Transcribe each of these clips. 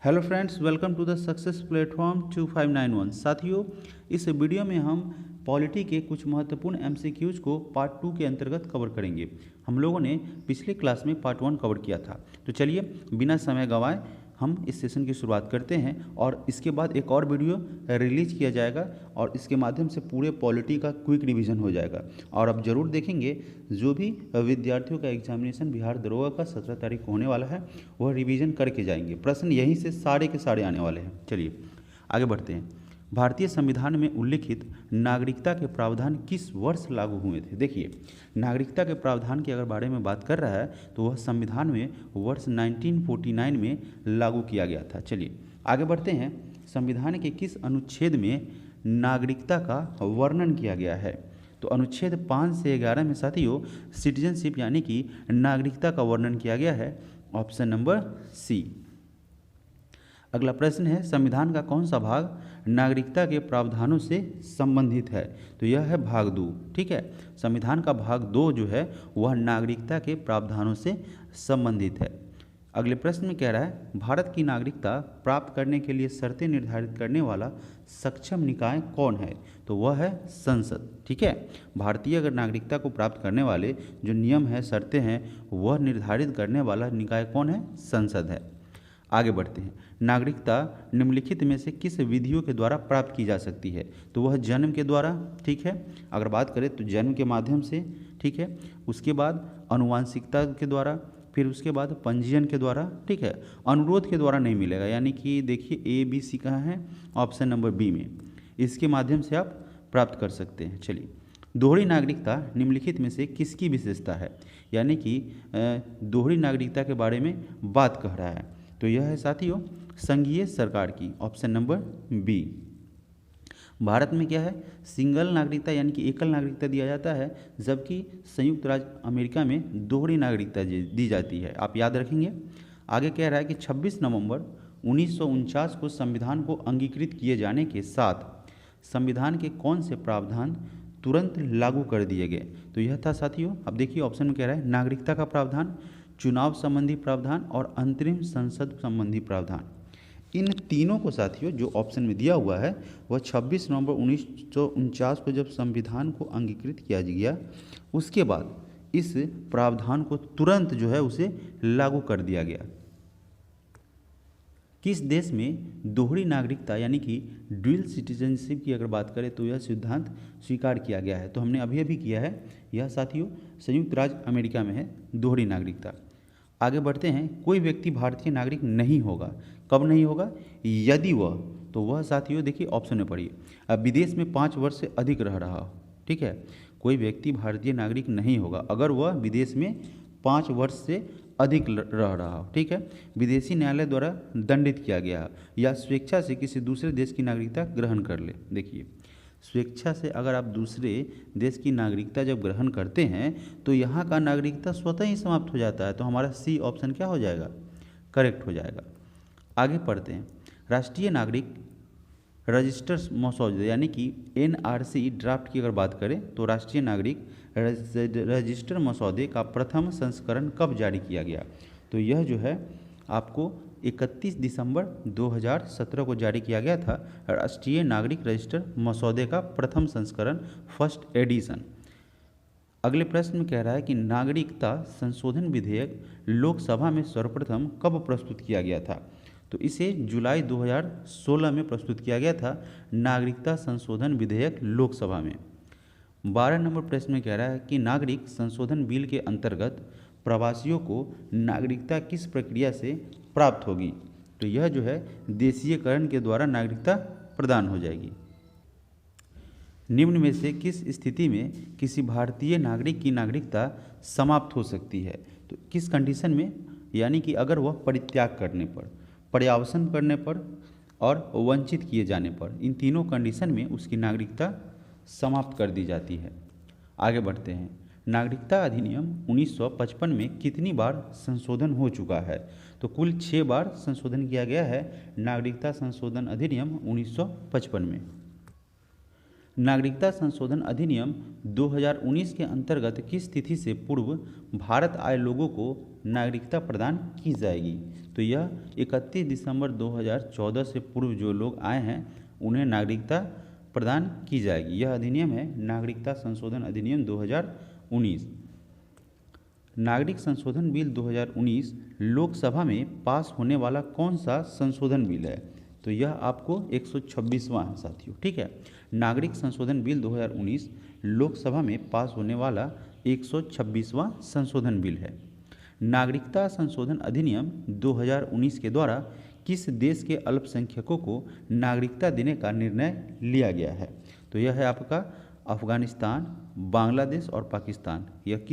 Hello friends, welcome to the success platform 2591। साथियों, इस video में हम पॉलिटी के कुछ महत्वपूर्ण एमसीक्यूज को पार्ट 2 के अंतर्गत कवर करेंगे। हम लोगों ने पिछले क्लास में पार्ट 1 कवर किया था। तो चलिए बिना समय गंवाए हम इस सेशन की शुरुआत करते हैं और इसके बाद एक और वीडियो रिलीज किया जाएगा और इसके माध्यम से पूरे पॉलिटी का क्विक रिवीजन हो जाएगा। और अब जरूर देखेंगे जो भी विद्यार्थियों का एग्जामिनेशन बिहार दरोगा का 17 तारीख को होने वाला है वह रिवीजन करके जाएंगे। प्रश्न यहीं से सारे के सारे आने वाले हैं। चलिए आगे बढ़ते हैं। भारतीय संविधान में उल्लिखित नागरिकता के प्रावधान किस वर्ष लागू हुए थे? देखिए, नागरिकता के प्रावधान के अगर बारे में बात कर रहा है तो वह संविधान में वर्ष 1949 में लागू किया गया था। चलिए आगे बढ़ते हैं। संविधान के किस अनुच्छेद में नागरिकता का वर्णन किया गया है? तो अनुच्छेद 5 से 11 में साथियों सिटीजनशिप यानी कि नागरिकता का वर्णन किया गया है। Option number C. अगला प्रश्न है, संविधान का कौन सा भाग नागरिकता के प्रावधानों से संबंधित है? तो यह है भाग 2। ठीक है, संविधान का भाग 2 जो है वह नागरिकता के प्रावधानों से संबंधित है। अगले प्रश्न में कह रहा है, भारत की नागरिकता प्राप्त करने के लिए शर्तें निर्धारित करने वाला सक्षम निकाय कौन है? तो वह है संसद। ठीक है, भारतीय अगर नागरिकता को प्राप्त करने वाले जो नियम है, शर्तें हैं, वह निर्धारित करने वाला निकाय कौन है? संसद है। आगे बढ़ते हैं। नागरिकता निम्नलिखित में से किस विधियों के द्वारा प्राप्त की जा सकती है? तो वह जन्म के द्वारा। ठीक है, अगर बात करें तो जन्म के माध्यम से। ठीक है, उसके बाद अनुवांशिकता के द्वारा, फिर उसके बाद पंजीयन के द्वारा। ठीक है, अनुरोध के द्वारा नहीं मिलेगा, यानी कि देखिए ए बी सी कहाँ है? ऑप्शन नंबर बी में। इसके माध्यम से आप प्राप्त कर सकते हैं। चलिए, दोहरी नागरिकता निम्नलिखित में से किसकी विशेषता है? यानी कि दोहरी नागरिकता के बारे में बात कह रहा है। तो यह है साथियों संघीय सरकार की। Option number B. भारत में क्या है? सिंगल नागरिकता यानी कि एकल नागरिकता दिया जाता है, जबकि संयुक्त राज्य अमेरिका में दोहरी नागरिकता दी जाती है। आप याद रखेंगे। आगे कह रहा है कि 26 नवंबर 1949 को संविधान को अंगीकृत किए जाने के साथ संविधान के कौन से प्रावधान तुरंत लागू कर दिए गए? तो यह था साथियों, अब देखिए ऑप्शन में कह रहा है नागरिकता का प्रावधान, चुनाव संबंधी प्रावधान और अंतरिम संसद संबंधी प्रावधान। इन तीनों को साथियों जो ऑप्शन में दिया हुआ है वह 26 नवंबर 1949 को जब संविधान को अंगीकृत किया गया उसके बाद इस प्रावधान को तुरंत जो है उसे लागू कर दिया गया। किस देश में दोहरी नागरिकता यानी कि ड्यूल सिटीजनशिप की अगर बात करें तो यह सिद्धांत स्वीकार किया गया है? तो हमने अभी अभी किया है। यह साथियों संयुक्त राज्य अमेरिका में है दोहरी नागरिकता। आगे बढ़ते हैं। कोई व्यक्ति भारतीय नागरिक नहीं होगा। कब नहीं होगा? यदि वह, तो वह साथियों देखिए ऑप्शन में पढ़िए, अब विदेश में 5 वर्ष से अधिक रह रहा हो। ठीक है, कोई व्यक्ति भारतीय नागरिक नहीं होगा अगर वह विदेश में 5 वर्ष से अधिक रह रहा हो। ठीक है, विदेशी न्यायालय द्वारा दंडित किया गया या स्वेच्छा से किसी दूसरे देश की नागरिकता ग्रहण कर ले। देखिए, स्वेच्छा से अगर आप दूसरे देश की नागरिकता जब ग्रहण करते हैं तो यहाँ का नागरिकता स्वतः ही समाप्त हो जाता है। तो हमारा सी ऑप्शन क्या हो जाएगा? करेक्ट हो जाएगा। आगे पढ़ते हैं। राष्ट्रीय नागरिक रजिस्टर मसौदे यानी कि एनआरसी ड्राफ्ट की अगर बात करें तो राष्ट्रीय नागरिक रजिस्टर मसौदे का प्रथम संस्करण कब जारी किया गया? तो यह जो है आपको 31 दिसंबर 2017 को जारी किया गया था। राष्ट्रीय नागरिक रजिस्टर मसौदे का प्रथम संस्करण, फर्स्ट एडिशन। अगले प्रश्न में कह रहा है कि नागरिकता संशोधन विधेयक लोकसभा में सर्वप्रथम कब प्रस्तुत किया गया था? तो इसे जुलाई 2016 में प्रस्तुत किया गया था, नागरिकता संशोधन विधेयक लोकसभा में। 12 नंबर प्रश्न में कह रहा है कि नागरिक संशोधन बिल के अंतर्गत प्रवासियों को नागरिकता किस प्रक्रिया से प्राप्त होगी? तो यह जो है देशीयकरण के द्वारा नागरिकता प्रदान हो जाएगी। निम्न में से किस स्थिति में किसी भारतीय नागरिक की नागरिकता समाप्त हो सकती है? तो किस कंडीशन में? यानी कि अगर वह परित्याग करने पर, पर्यावसन करने पर और वंचित किए जाने पर, इन तीनों कंडीशन में उसकी नागरिकता समाप्त कर दी जाती है। आगे बढ़ते हैं। नागरिकता अधिनियम 1955 में कितनी बार संशोधन हो चुका है? तो कुल 6 बार संशोधन किया गया है नागरिकता संशोधन अधिनियम 1955 में। नागरिकता संशोधन अधिनियम 2019 के अंतर्गत किस तिथि से पूर्व भारत आए लोगों को नागरिकता प्रदान की जाएगी? तो तो यह 31 दिसंबर 2014 से पूर्व जो लोग आए हैं उन्हें नागरिकता प्रदान की जाएगी। यह अधिनियम है नागरिकता संशोधन अधिनियम 2019। नागरिक संशोधन बिल 2019 लोकसभा में पास होने वाला कौन सा संशोधन बिल है? तो यह आपको 126वां है साथियों, ठीक है। नागरिक संशोधन बिल 2019 लोकसभा में पास होने वाला 126वां संशोधन बिल है। नागरिकता संशोधन अधिनियम 2019 के द्वारा किस देश के अल्पसंख्यकों को नागरिकता देने का निर्णय लिया गया है? तो यह है आपका अफगानिस्तान, बांग्लादेश और पाकिस्तान। यह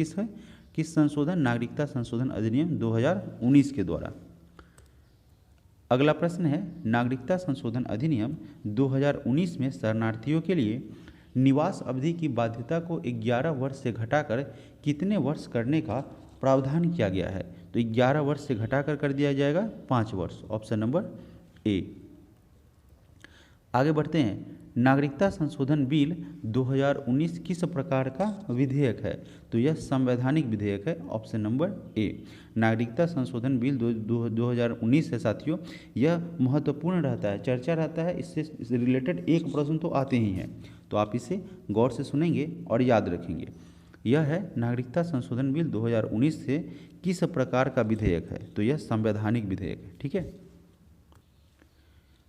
किस संशोधन नागरिकता संशोधन अधिनियम 2019 के द्वारा। अगला प्रश्न है नागरिकता संशोधन अधिनियम 2019 में शरणार्थियों के लिए निवास अवधि की बाध्यता को 11 वर्ष से घटाकर कितने वर्ष करने का प्रावधान किया गया है? तो 11 वर्ष से घटाकर कर दिया जाएगा 5 वर्ष, ऑप्शन नंबर ए। आगे बढ़ते हैं, नागरिकता संशोधन बिल 2019 किस प्रकार का विधेयक है? तो यह संवैधानिक विधेयक है, ऑप्शन नंबर ए। नागरिकता संशोधन बिल 2019 है साथियों, यह महत्वपूर्ण रहता है, चर्चा रहता है, इससे रिलेटेड एक प्रश्न तो आते ही हैं, तो आप इसे गौर से सुनेंगे और याद रखेंगे। यह है नागरिकता संशोधन बिल 2019 से किस प्रकार का विधेयक है? तो यह संवैधानिक विधेयक है, ठीक है।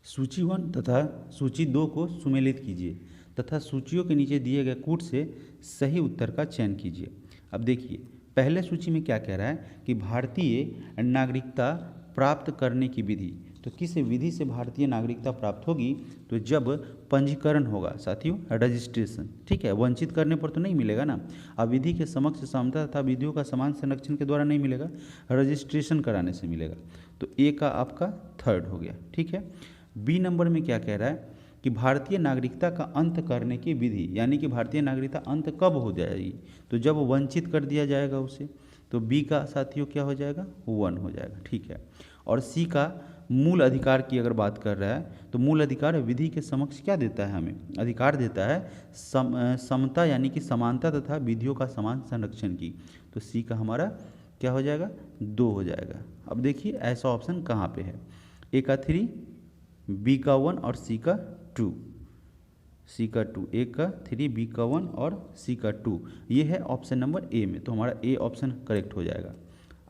सूची 1 तथा सूची 2 को सुमेलित कीजिए तथा सूचियों के नीचे दिए गए कूट से सही उत्तर का चयन कीजिए। अब देखिए पहले सूची में क्या कह रहा है कि भारतीय नागरिकता प्राप्त करने की विधि। तो किस विधि से भारतीय नागरिकता प्राप्त होगी? तो जब पंजीकरण होगा साथियों, रजिस्ट्रेशन, ठीक है। वंचित करने पर तो नहीं मिलेगा ना। अब विधि के समक्ष समता तथा विधियों का समान संरक्षण के द्वारा नहीं मिलेगा, रजिस्ट्रेशन कराने से मिलेगा। तो ए का आपका थर्ड हो गया, ठीक है। बी नंबर में क्या कह रहा है कि भारतीय नागरिकता का अंत करने की विधि, यानी कि भारतीय नागरिकता अंत कब हो जाएगी? तो जब वंचित कर दिया जाएगा उसे। तो बी का साथियों क्या हो जाएगा? 1 हो जाएगा, ठीक है। और सी का मूल अधिकार की अगर बात कर रहा है तो मूल अधिकार विधि के समक्ष क्या देता है? हमें अधिकार देता है समता यानी कि समानता तथा विधियों का समान संरक्षण की। तो सी का हमारा क्या हो जाएगा? 2 हो जाएगा। अब देखिए ऐसा ऑप्शन कहाँ पे है? ए का 3, बी का 1 और सी का 2। सी का 2, ए का 3, बी का 1 और सी का 2। ये है ऑप्शन नंबर ए में, तो हमारा ए ऑप्शन करेक्ट हो जाएगा।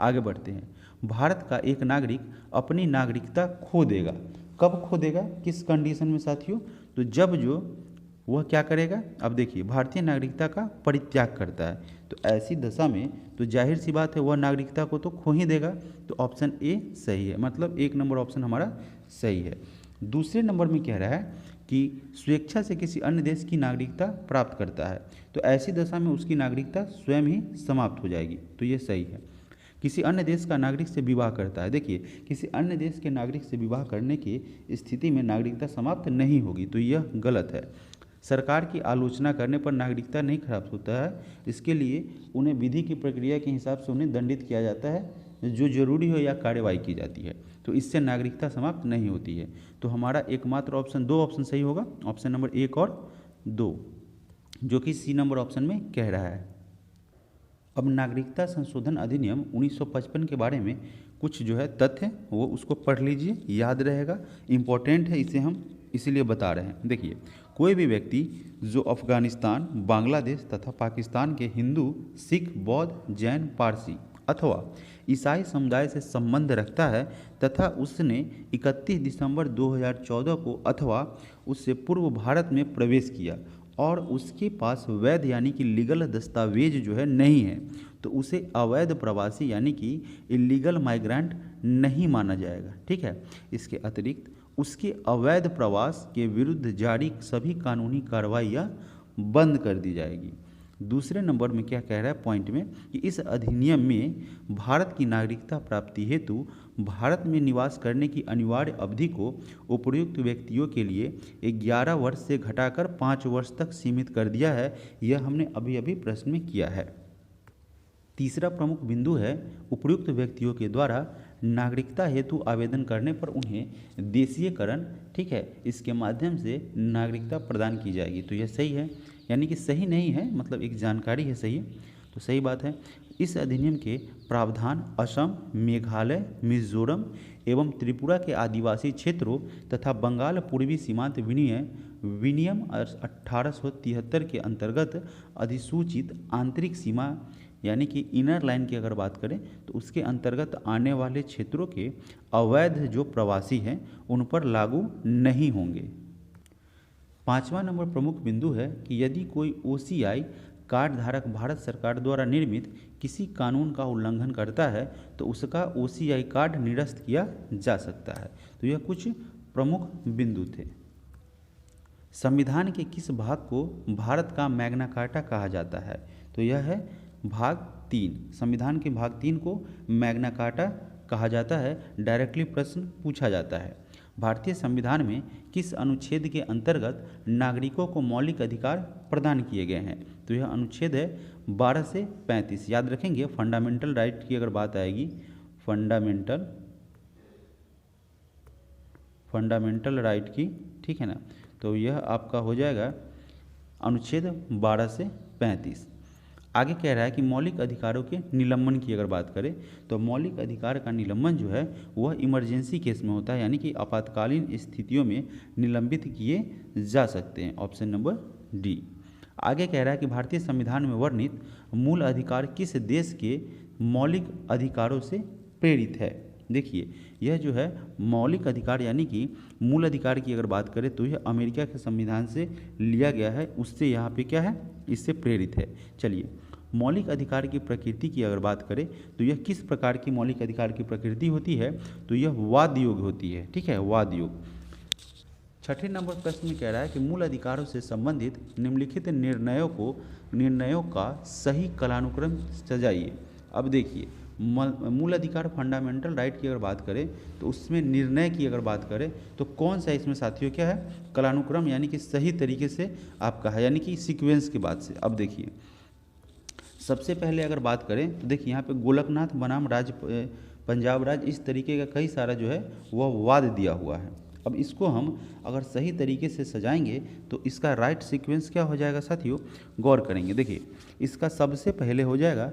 आगे बढ़ते हैं। भारत का एक नागरिक अपनी नागरिकता खो देगा। कब खो देगा? किस कंडीशन में साथियों? तो जब जो वह क्या करेगा? अब देखिए भारतीय नागरिकता का परित्याग करता है, तो ऐसी दशा में तो जाहिर सी बात है वह नागरिकता को तो खो ही देगा। तो ऑप्शन ए सही है, मतलब 1 नंबर ऑप्शन हमारा सही है। दूसरे नंबर में कह रहा है कि स्वेच्छा से किसी अन्य देश की नागरिकता प्राप्त करता है, तो ऐसी दशा में उसकी नागरिकता स्वयं ही समाप्त हो जाएगी। तो ये सही है। किसी अन्य देश का नागरिक से विवाह करता है, देखिए किसी अन्य देश के नागरिक से विवाह करने की स्थिति में नागरिकता समाप्त नहीं होगी, तो यह गलत है। सरकार की आलोचना करने पर नागरिकता नहीं खराब होता है, इसके लिए उन्हें विधि की प्रक्रिया के हिसाब से उन्हें दंडित किया जाता है, जो जरूरी हो या कार्यवाही की जाती है, तो इससे नागरिकता समाप्त नहीं होती है। तो हमारा एकमात्र ऑप्शन 2 ऑप्शन सही होगा, ऑप्शन नंबर 1 और 2, जो कि सी नंबर ऑप्शन में कह रहा है। अब नागरिकता संशोधन अधिनियम 1955 के बारे में कुछ जो है तथ्य वो उसको पढ़ लीजिए, याद रहेगा, इम्पोर्टेंट है, इसे हम इसीलिए बता रहे हैं। देखिए कोई भी व्यक्ति जो अफगानिस्तान, बांग्लादेश तथा पाकिस्तान के हिंदू, सिख, बौद्ध, जैन, पारसी अथवा ईसाई समुदाय से संबंध रखता है तथा उसने 31 दिसंबर 2014 को अथवा उससे पूर्व भारत में प्रवेश किया और उसके पास वैध यानी कि लीगल दस्तावेज जो है नहीं है, तो उसे अवैध प्रवासी यानी कि इलीगल माइग्रेंट नहीं माना जाएगा, ठीक है। इसके अतिरिक्त उसके अवैध प्रवास के विरुद्ध जारी सभी कानूनी कार्रवाइयाँ बंद कर दी जाएगी। दूसरे नंबर में क्या कह रहा है पॉइंट में कि इस अधिनियम में भारत की नागरिकता प्राप्ति हेतु भारत में निवास करने की अनिवार्य अवधि को उपर्युक्त व्यक्तियों के लिए 11 वर्ष से घटाकर 5 वर्ष तक सीमित कर दिया है। यह हमने अभी अभी प्रश्न में किया है। तीसरा प्रमुख बिंदु है उपर्युक्त व्यक्तियों के द्वारा नागरिकता हेतु आवेदन करने पर उन्हें देशीयकरण, ठीक है, इसके माध्यम से नागरिकता प्रदान की जाएगी। तो यह सही है, यानी कि सही नहीं है, मतलब एक जानकारी है, सही है। तो सही बात है। इस अधिनियम के प्रावधान असम, मेघालय, मिजोरम एवं त्रिपुरा के आदिवासी क्षेत्रों तथा बंगाल पूर्वी सीमांत विनियम 1873 के अंतर्गत अधिसूचित आंतरिक सीमा यानी कि इनर लाइन की अगर बात करें तो उसके अंतर्गत आने वाले क्षेत्रों के अवैध जो प्रवासी हैं उन पर लागू नहीं होंगे। 5वां नंबर प्रमुख बिंदु है कि यदि कोई OCI कार्ड धारक भारत सरकार द्वारा निर्मित किसी कानून का उल्लंघन करता है तो उसका OCI कार्ड निरस्त किया जा सकता है। तो यह कुछ प्रमुख बिंदु थे। संविधान के किस भाग को भारत का मैग्ना कार्टा कहा जाता है? तो यह है भाग 3। संविधान के भाग 3 को मैग्ना कार्टा कहा जाता है। डायरेक्टली प्रश्न पूछा जाता है। भारतीय संविधान में किस अनुच्छेद के अंतर्गत नागरिकों को मौलिक अधिकार प्रदान किए गए हैं? तो यह अनुच्छेद है 12 से 35। याद रखेंगे, फंडामेंटल राइट की अगर बात आएगी, फंडामेंटल राइट की, ठीक है ना, तो यह आपका हो जाएगा अनुच्छेद 12 से 35। आगे कह रहा है कि मौलिक अधिकारों के निलंबन की अगर बात करें तो मौलिक अधिकार का निलंबन जो है वह इमरजेंसी केस में होता है, यानी कि आपातकालीन स्थितियों में निलंबित किए जा सकते हैं। Option number D. आगे कह रहा है कि भारतीय संविधान में वर्णित मूल अधिकार किस देश के मौलिक अधिकारों से प्रेरित है? देखिए, यह जो है मौलिक अधिकार यानी कि मूल अधिकार की अगर बात करें तो यह अमेरिका के संविधान से लिया गया है, उससे यहाँ पे क्या है, इससे प्रेरित है। चलिए, मौलिक अधिकार की प्रकृति की अगर बात करें तो यह किस प्रकार की मौलिक अधिकार की प्रकृति होती है? तो यह वाद योग होती है, ठीक है, वाद योग। 6ठे नंबर प्रश्न में कह रहा है कि मूल अधिकारों से संबंधित निम्नलिखित निर्णयों का सही कालानुक्रम सजाइए। अब देखिए, मूल अधिकार फंडामेंटल राइट की अगर बात करें तो उसमें निर्णय की अगर बात करें तो कौन सा इसमें साथियों क्या है? कालानुक्रम, यानी कि सही तरीके से आपका है, यानी कि सीक्वेंस के बाद से। अब देखिए, सबसे पहले अगर बात करें तो देखिए यहाँ पे गोलकनाथ बनाम पंजाब राज्य, इस तरीके का कई सारा जो है वह वाद दिया हुआ है। अब इसको हम अगर सही तरीके से सजाएंगे तो इसका राइट सीक्वेंस क्या हो जाएगा साथियों? गौर करेंगे। देखिए, इसका सबसे पहले हो जाएगा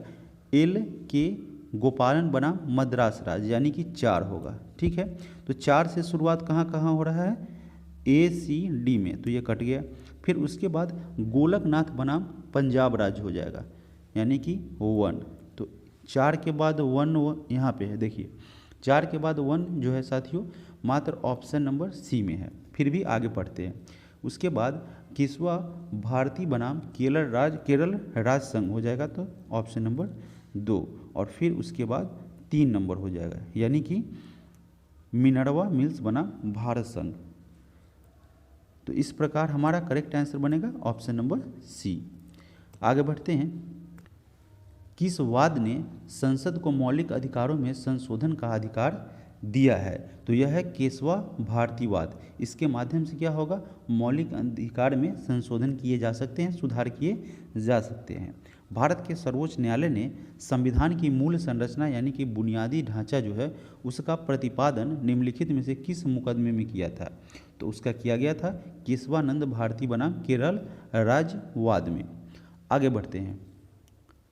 LK गोपालन बनाम मद्रास राज्य, यानी कि 4 होगा, ठीक है। तो 4 से शुरुआत कहाँ कहाँ हो रहा है? ACD में, तो ये कट गया। फिर उसके बाद गोलकनाथ बनाम पंजाब राज्य हो जाएगा, यानी कि 1। तो 4 के बाद 1 यहाँ पे है। देखिए, 4 के बाद 1 जो है साथियों मात्र ऑप्शन नंबर C में है। फिर भी आगे पढ़ते हैं। उसके बाद किसवा भारती बनाम केरल राज संघ हो जाएगा, तो ऑप्शन नंबर 2। और फिर उसके बाद 3 नंबर हो जाएगा, यानी कि मिनर्वा मिल्स बनाम भारत संघ। तो इस प्रकार हमारा करेक्ट आंसर बनेगा ऑप्शन नंबर C। आगे बढ़ते हैं। किस वाद ने संसद को मौलिक अधिकारों में संशोधन का अधिकार दिया है? तो यह है केशवा भारतीवाद। इसके माध्यम से क्या होगा? मौलिक अधिकार में संशोधन किए जा सकते हैं, सुधार किए जा सकते हैं। भारत के सर्वोच्च न्यायालय ने संविधान की मूल संरचना यानी कि बुनियादी ढांचा जो है उसका प्रतिपादन निम्नलिखित में से किस मुकदमे में किया था? तो उसका किया गया था केशवानंद भारती बनाम केरल राज्य वाद में। आगे बढ़ते हैं।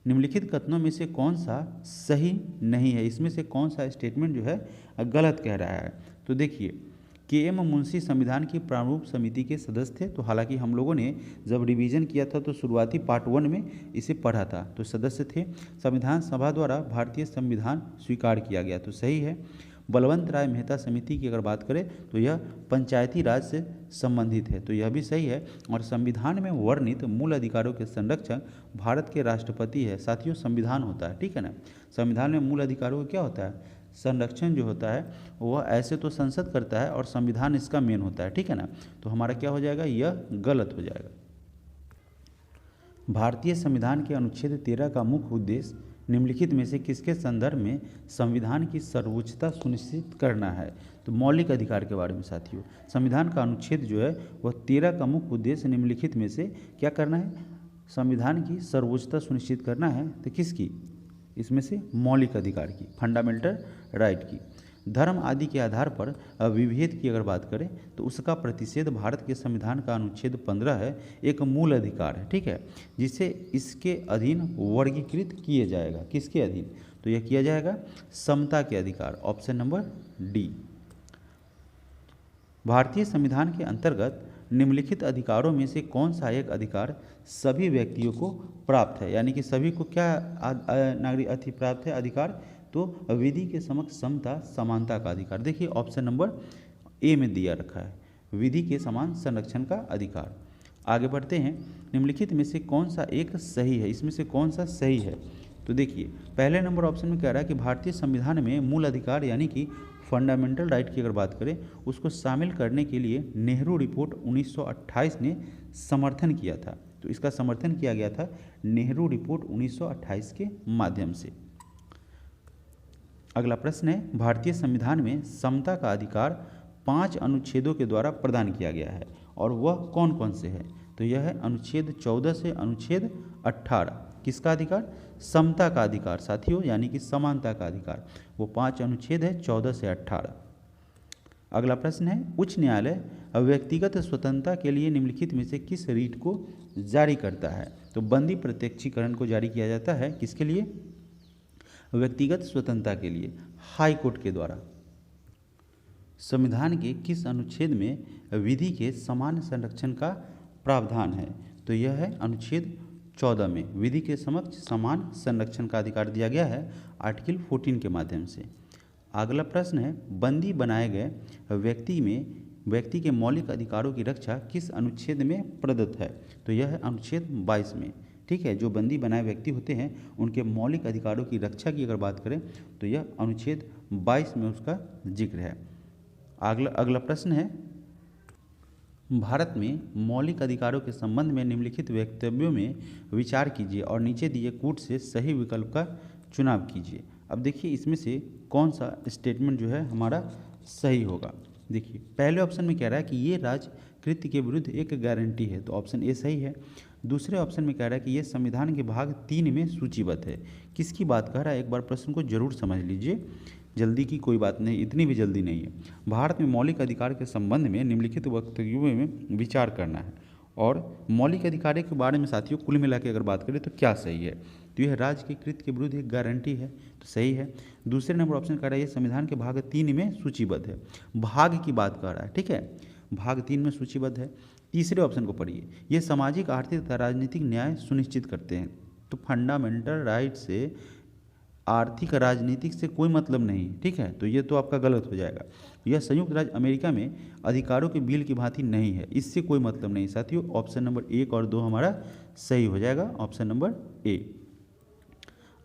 निम्नलिखित कथनों में से कौन सा सही नहीं है? इसमें से कौन सा स्टेटमेंट जो है गलत कह रहा है? तो देखिए, KM मुंशी संविधान की प्रारूप समिति के सदस्य थे। तो हालांकि हम लोगों ने जब रिवीजन किया था तो शुरुआती पार्ट 1 में इसे पढ़ा था, तो सदस्य थे। संविधान सभा द्वारा भारतीय संविधान स्वीकार किया गया, तो सही है। बलवंत राय मेहता समिति की अगर बात करें तो यह पंचायती राज से संबंधित है, तो यह भी सही है। और संविधान में वर्णित मूल अधिकारों के संरक्षक भारत के राष्ट्रपति है। साथियों, संविधान होता है, ठीक है ना, संविधान में मूल अधिकारों का क्या होता है? संरक्षण जो होता है वह ऐसे तो संसद करता है और संविधान इसका मेन होता है, ठीक है ना। तो हमारा क्या हो जाएगा? यह गलत हो जाएगा। भारतीय संविधान के अनुच्छेद 13 का मुख्य उद्देश्य निम्नलिखित में से किसके संदर्भ में संविधान की सर्वोच्चता सुनिश्चित करना है? तो मौलिक अधिकार के बारे में साथियों, संविधान का अनुच्छेद जो है वह 13 का मुख्य उद्देश्य निम्नलिखित में से क्या करना है? संविधान की सर्वोच्चता सुनिश्चित करना है। तो किसकी? इसमें से मौलिक अधिकार की, फंडामेंटल राइट की। धर्म आदि के आधार पर विभेद की अगर बात करें तो उसका प्रतिषेध भारत के संविधान का अनुच्छेद 15 है, एक मूल अधिकार है, ठीक है, जिसे इसके अधीन वर्गीकृत किया जाएगा। किसके अधीन? तो यह किया जाएगा समता के अधिकार, ऑप्शन नंबर डी। भारतीय संविधान के अंतर्गत निम्नलिखित अधिकारों में से कौन सा एक अधिकार सभी व्यक्तियों को प्राप्त है, यानी कि सभी को क्या नागरिक प्राप्त है अधिकार? तो विधि के समक्ष समता समानता का अधिकार। देखिए ऑप्शन नंबर ए में दिया रखा है, विधि के समान संरक्षण का अधिकार। आगे बढ़ते हैं, निम्नलिखित में से कौन सा एक सही है, इसमें से कौन सा सही है? तो देखिए पहले नंबर ऑप्शन में कह रहा है कि भारतीय संविधान में मूल अधिकार यानी कि फंडामेंटल राइट की अगर बात करें उसको शामिल करने के लिए नेहरू रिपोर्ट 1928 ने समर्थन किया था। तो इसका समर्थन किया गया था नेहरू रिपोर्ट 1928 के माध्यम से। अगला प्रश्न है, भारतीय संविधान में समता का अधिकार 5 अनुच्छेदों के द्वारा प्रदान किया गया है और वह कौन कौन से है? तो यह है अनुच्छेद 14 से अनुच्छेद 18। किसका अधिकार? समता का अधिकार साथियों, यानी कि समानता का अधिकार। वो 5 अनुच्छेद है 14 से 18। अगला प्रश्न है, उच्च न्यायालय व्यक्तिगत स्वतंत्रता के लिए निम्नलिखित में से किस रीट को जारी करता है? तो बंदी प्रत्यक्षीकरण को जारी किया जाता है किसके लिए? व्यक्तिगत स्वतंत्रता के लिए, हाई कोर्ट के द्वारा। संविधान के किस अनुच्छेद में विधि के समान संरक्षण का प्रावधान है? तो यह है अनुच्छेद 14 में विधि के समक्ष समान संरक्षण का अधिकार दिया गया है आर्टिकल 14 के माध्यम से। अगला प्रश्न है, बंदी बनाए गए व्यक्ति के मौलिक अधिकारों की रक्षा किस अनुच्छेद में प्रदत्त है? तो यह है अनुच्छेद 22 में, ठीक है। जो बंदी बनाए व्यक्ति होते हैं उनके मौलिक अधिकारों की रक्षा की अगर बात करें तो यह अनुच्छेद 22 में उसका जिक्र है। अगला प्रश्न है, भारत में मौलिक अधिकारों के संबंध में निम्नलिखित वक्तव्यों में विचार कीजिए और नीचे दिए कूट से सही विकल्प का चुनाव कीजिए। अब देखिए इसमें से कौन सा स्टेटमेंट जो है हमारा सही होगा। देखिए पहले ऑप्शन में कह रहा है कि ये राजकृत्य के विरुद्ध एक गारंटी है, तो ऑप्शन ए सही है। दूसरे ऑप्शन में कह रहा है कि यह संविधान के भाग 3 में सूचीबद्ध है। किसकी बात कर रहा है? एक बार प्रश्न को जरूर समझ लीजिए, जल्दी की कोई बात नहीं, इतनी भी जल्दी नहीं है। भारत में मौलिक अधिकार के संबंध में निम्नलिखित वक्तव्यों में विचार करना है और मौलिक अधिकारों के बारे में साथियों कुल मिला के अगर बात करें तो क्या सही है? तो यह राज्य के कृत्य के विरुद्ध एक गारंटी है, तो सही है। दूसरे नंबर ऑप्शन कह रहा है ये संविधान के भाग 3 में सूचीबद्ध है, भाग की बात कर रहा है, ठीक है, भाग 3 में सूचीबद्ध है। तीसरे ऑप्शन को पढ़िए, ये सामाजिक आर्थिक तथा राजनीतिक न्याय सुनिश्चित करते हैं। तो फंडामेंटल राइट से आर्थिक राजनीतिक से कोई मतलब नहीं, ठीक है, तो ये तो आपका गलत हो जाएगा। यह संयुक्त राज्य अमेरिका में अधिकारों के बिल की भांति नहीं है, इससे कोई मतलब नहीं साथियों। ऑप्शन नंबर 1 और 2 हमारा सही हो जाएगा, ऑप्शन नंबर ए।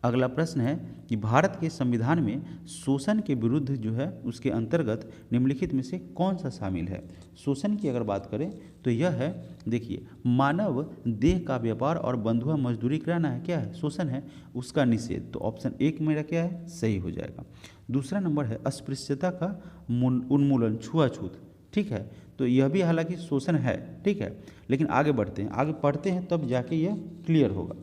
अगला प्रश्न है कि भारत के संविधान में शोषण के विरुद्ध जो है उसके अंतर्गत निम्नलिखित में से कौन सा शामिल है? शोषण की अगर बात करें तो यह है, देखिए, मानव देह का व्यापार और बंधुआ मजदूरी कराना है, क्या है? शोषण है, उसका निषेध। तो ऑप्शन 1 मेरा क्या है? सही हो जाएगा। दूसरा नंबर है अस्पृश्यता का उन्मूलन, छुआछूत, ठीक है, तो यह भी हालांकि शोषण है, ठीक है, लेकिन आगे बढ़ते हैं, आगे पढ़ते हैं तब जाके यह क्लियर होगा।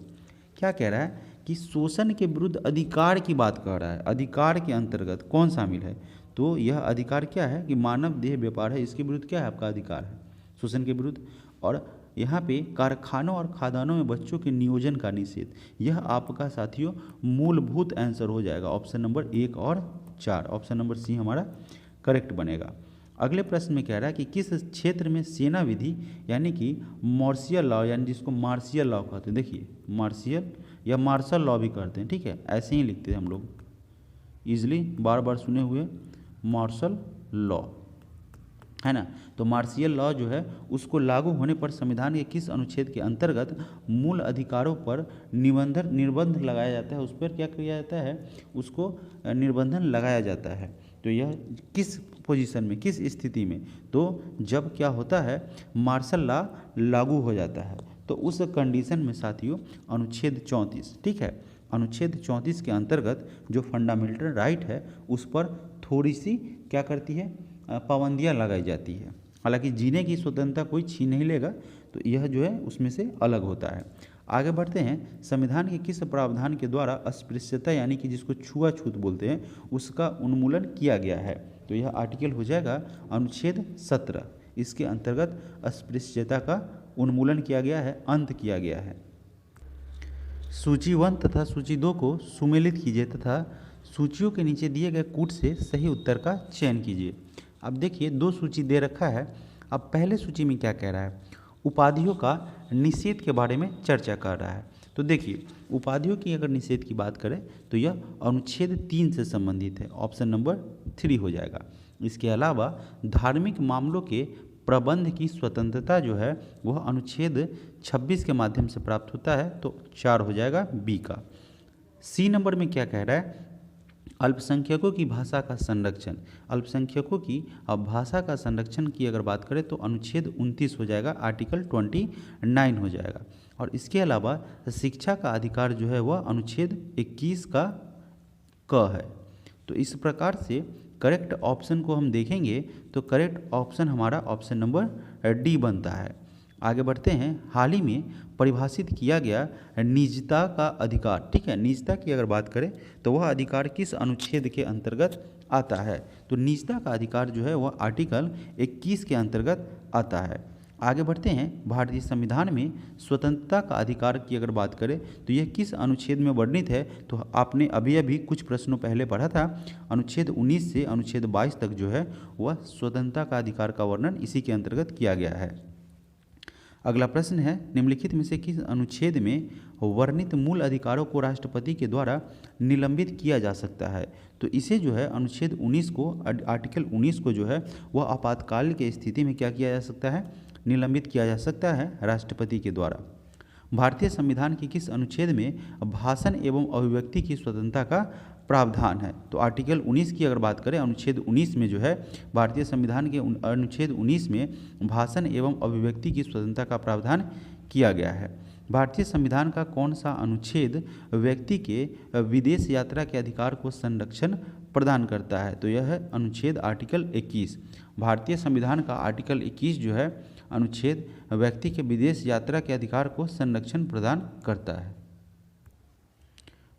क्या कह रहा है कि शोषण के विरुद्ध अधिकार की बात कर रहा है, अधिकार के अंतर्गत कौन शामिल है? तो यह अधिकार क्या है कि मानव देह व्यापार है, इसके विरुद्ध क्या है आपका अधिकार है? शोषण के विरुद्ध। और यहाँ पे कारखानों और खादानों में बच्चों के नियोजन का निषेध, यह आपका साथियों मूलभूत आंसर हो जाएगा, ऑप्शन नंबर 1 और 4, ऑप्शन नंबर सी हमारा करेक्ट बनेगा। अगले प्रश्न में कह रहा है कि किस क्षेत्र में सेना विधि यानी कि मार्शियल लॉ, यानी जिसको मार्शियल लॉ कहते हैं, देखिए मार्शियल या मार्शल लॉ भी कहते हैं, ठीक है, ऐसे ही लिखते हैं हम लोग, इजली बार बार सुने हुए मार्शल लॉ है ना। तो मार्शियल लॉ जो है उसको लागू होने पर संविधान के किस अनुच्छेद के अंतर्गत मूल अधिकारों पर निर्बंध लगाया जाता है? उस पर क्या किया जाता है? उसको निर्बंधन लगाया जाता है। तो यह किस पोजीशन में, किस स्थिति में? तो जब क्या होता है, मार्शल लॉ लागू हो जाता है, तो उस कंडीशन में साथियों अनुच्छेद 34, ठीक है, अनुच्छेद 34 के अंतर्गत जो फंडामेंटल राइट है उस पर थोड़ी सी क्या करती है, पाबंदियां लगाई जाती है। हालांकि जीने की स्वतंत्रता कोई छीन नहीं लेगा, तो यह जो है उसमें से अलग होता है। आगे बढ़ते हैं, संविधान के किस प्रावधान के द्वारा अस्पृश्यता यानी कि जिसको छुआछूत बोलते हैं उसका उन्मूलन किया गया है? तो यह आर्टिकल हो जाएगा अनुच्छेद 17। इसके अंतर्गत अस्पृश्यता का उन्मूलन किया गया है, अंत किया गया है। सूची 1 तथा सूची 2 को सुमेलित कीजिए तथा सूचियों के नीचे दिए गए कूट से सही उत्तर का चयन कीजिए। अब देखिए 2 सूची दे रखा है। अब पहले सूची में क्या कह रहा है? उपाधियों का निषेध के बारे में चर्चा कर रहा है। तो देखिए उपाधियों की अगर निषेध की बात करें तो यह अनुच्छेद 3 से संबंधित है, ऑप्शन नंबर 3 हो जाएगा। इसके अलावा धार्मिक मामलों के प्रबंध की स्वतंत्रता जो है वह अनुच्छेद 26 के माध्यम से प्राप्त होता है, तो 4 हो जाएगा बी का। सी नंबर में क्या कह रहा है? अल्पसंख्यकों की भाषा का संरक्षण। अल्पसंख्यकों की भाषा का संरक्षण की अगर बात करें तो अनुच्छेद 29 हो जाएगा, आर्टिकल 29 हो जाएगा। और इसके अलावा शिक्षा का अधिकार जो है वह अनुच्छेद 21 का क है। तो इस प्रकार से करेक्ट ऑप्शन को हम देखेंगे तो करेक्ट ऑप्शन हमारा ऑप्शन नंबर डी बनता है। आगे बढ़ते हैं, हाल ही में परिभाषित किया गया निजता का अधिकार। ठीक है, निजता की अगर बात करें तो वह अधिकार किस अनुच्छेद के अंतर्गत आता है? तो निजता का अधिकार जो है वह आर्टिकल 21 के अंतर्गत आता है। आगे बढ़ते हैं, भारतीय संविधान में स्वतंत्रता का अधिकार की अगर बात करें तो यह किस अनुच्छेद में वर्णित है? तो आपने अभी अभी कुछ प्रश्नों पहले पढ़ा था, अनुच्छेद 19 से अनुच्छेद 22 तक जो है वह स्वतंत्रता का अधिकार का वर्णन इसी के अंतर्गत किया गया है। अगला प्रश्न है, निम्नलिखित में से किस अनुच्छेद में वर्णित मूल अधिकारों को राष्ट्रपति के द्वारा निलंबित किया जा सकता है? तो इसे जो है अनुच्छेद 19 को, आर्टिकल 19 को जो है वह आपातकाल की स्थिति में क्या किया जा सकता है? निलंबित किया जा सकता है राष्ट्रपति के द्वारा। भारतीय संविधान के किस अनुच्छेद में भाषण एवं अभिव्यक्ति की स्वतंत्रता का प्रावधान है? तो आर्टिकल 19 की अगर बात करें, अनुच्छेद 19 में जो है भारतीय संविधान के अनुच्छेद 19 में भाषण एवं अभिव्यक्ति की स्वतंत्रता का प्रावधान किया गया है। भारतीय संविधान का कौन सा अनुच्छेद व्यक्ति के विदेश यात्रा के अधिकार को संरक्षण प्रदान करता है? तो यह है अनुच्छेद आर्टिकल 21। भारतीय संविधान का आर्टिकल 21 जो है अनुच्छेद व्यक्ति के विदेश यात्रा के अधिकार को संरक्षण प्रदान करता है।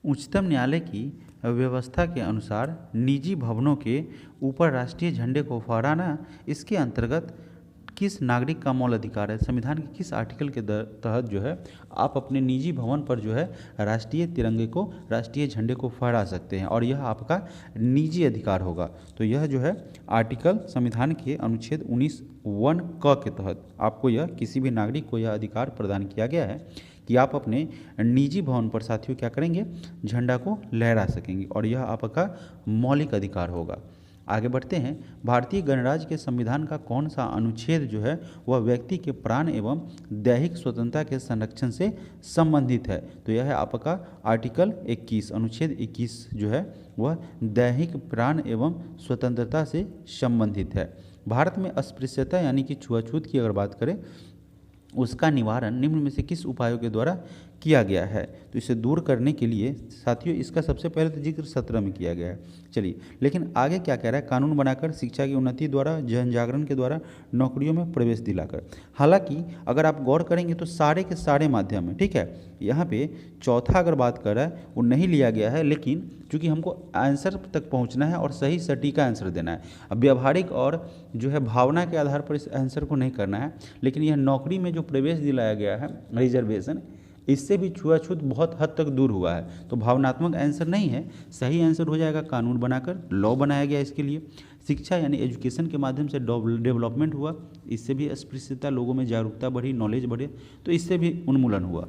उच्चतम न्यायालय की व्यवस्था के अनुसार निजी भवनों के ऊपर राष्ट्रीय झंडे को फहराना इसके अंतर्गत किस नागरिक का मौलिक अधिकार है? संविधान के किस आर्टिकल के तहत जो है आप अपने निजी भवन पर जो है राष्ट्रीय तिरंगे को, राष्ट्रीय झंडे को फहरा सकते हैं और यह आपका निजी अधिकार होगा। तो यह जो है आर्टिकल संविधान के अनुच्छेद 19(1) क के तहत आपको यह किसी भी नागरिक को यह अधिकार प्रदान किया गया है कि आप अपने निजी भवन पर साथियों क्या करेंगे? झंडा को लहरा सकेंगे और यह आपका मौलिक अधिकार होगा। आगे बढ़ते हैं, भारतीय गणराज्य के संविधान का कौन सा अनुच्छेद जो है वह व्यक्ति के प्राण एवं दैहिक स्वतंत्रता के संरक्षण से संबंधित है? तो यह है आपका आर्टिकल 21। अनुच्छेद 21 जो है वह दैहिक प्राण एवं स्वतंत्रता से संबंधित है। भारत में अस्पृश्यता यानी कि छुआछूत की अगर बात करें उसका निवारण निम्न में से किस उपायों के द्वारा किया गया है? तो इसे दूर करने के लिए साथियों इसका सबसे पहले तो जिक्र 17 में किया गया है। चलिए, लेकिन आगे क्या कह रहा है? कानून बनाकर, शिक्षा की उन्नति द्वारा, जन जागरण के द्वारा, नौकरियों में प्रवेश दिलाकर। हालांकि अगर आप गौर करेंगे तो सारे के सारे माध्यम है, ठीक है। यहाँ पे चौथा अगर बात कर रहा है वो नहीं लिया गया है, लेकिन चूँकि हमको आंसर तक पहुँचना है और सही सटीक आंसर देना है। अब व्यावहारिक और जो है भावना के आधार पर इस आंसर को नहीं करना है, लेकिन यह नौकरी में जो प्रवेश दिलाया गया है रिजर्वेशन, इससे भी छुआछूत बहुत हद तक दूर हुआ है। तो भावनात्मक आंसर नहीं है, सही आंसर हो जाएगा कानून बनाकर, लॉ बनाया गया इसके लिए। शिक्षा यानी एजुकेशन के माध्यम से डेवलपमेंट हुआ, इससे भी अस्पृश्यता, लोगों में जागरूकता बढ़ी, नॉलेज बढ़े, तो इससे भी उन्मूलन हुआ।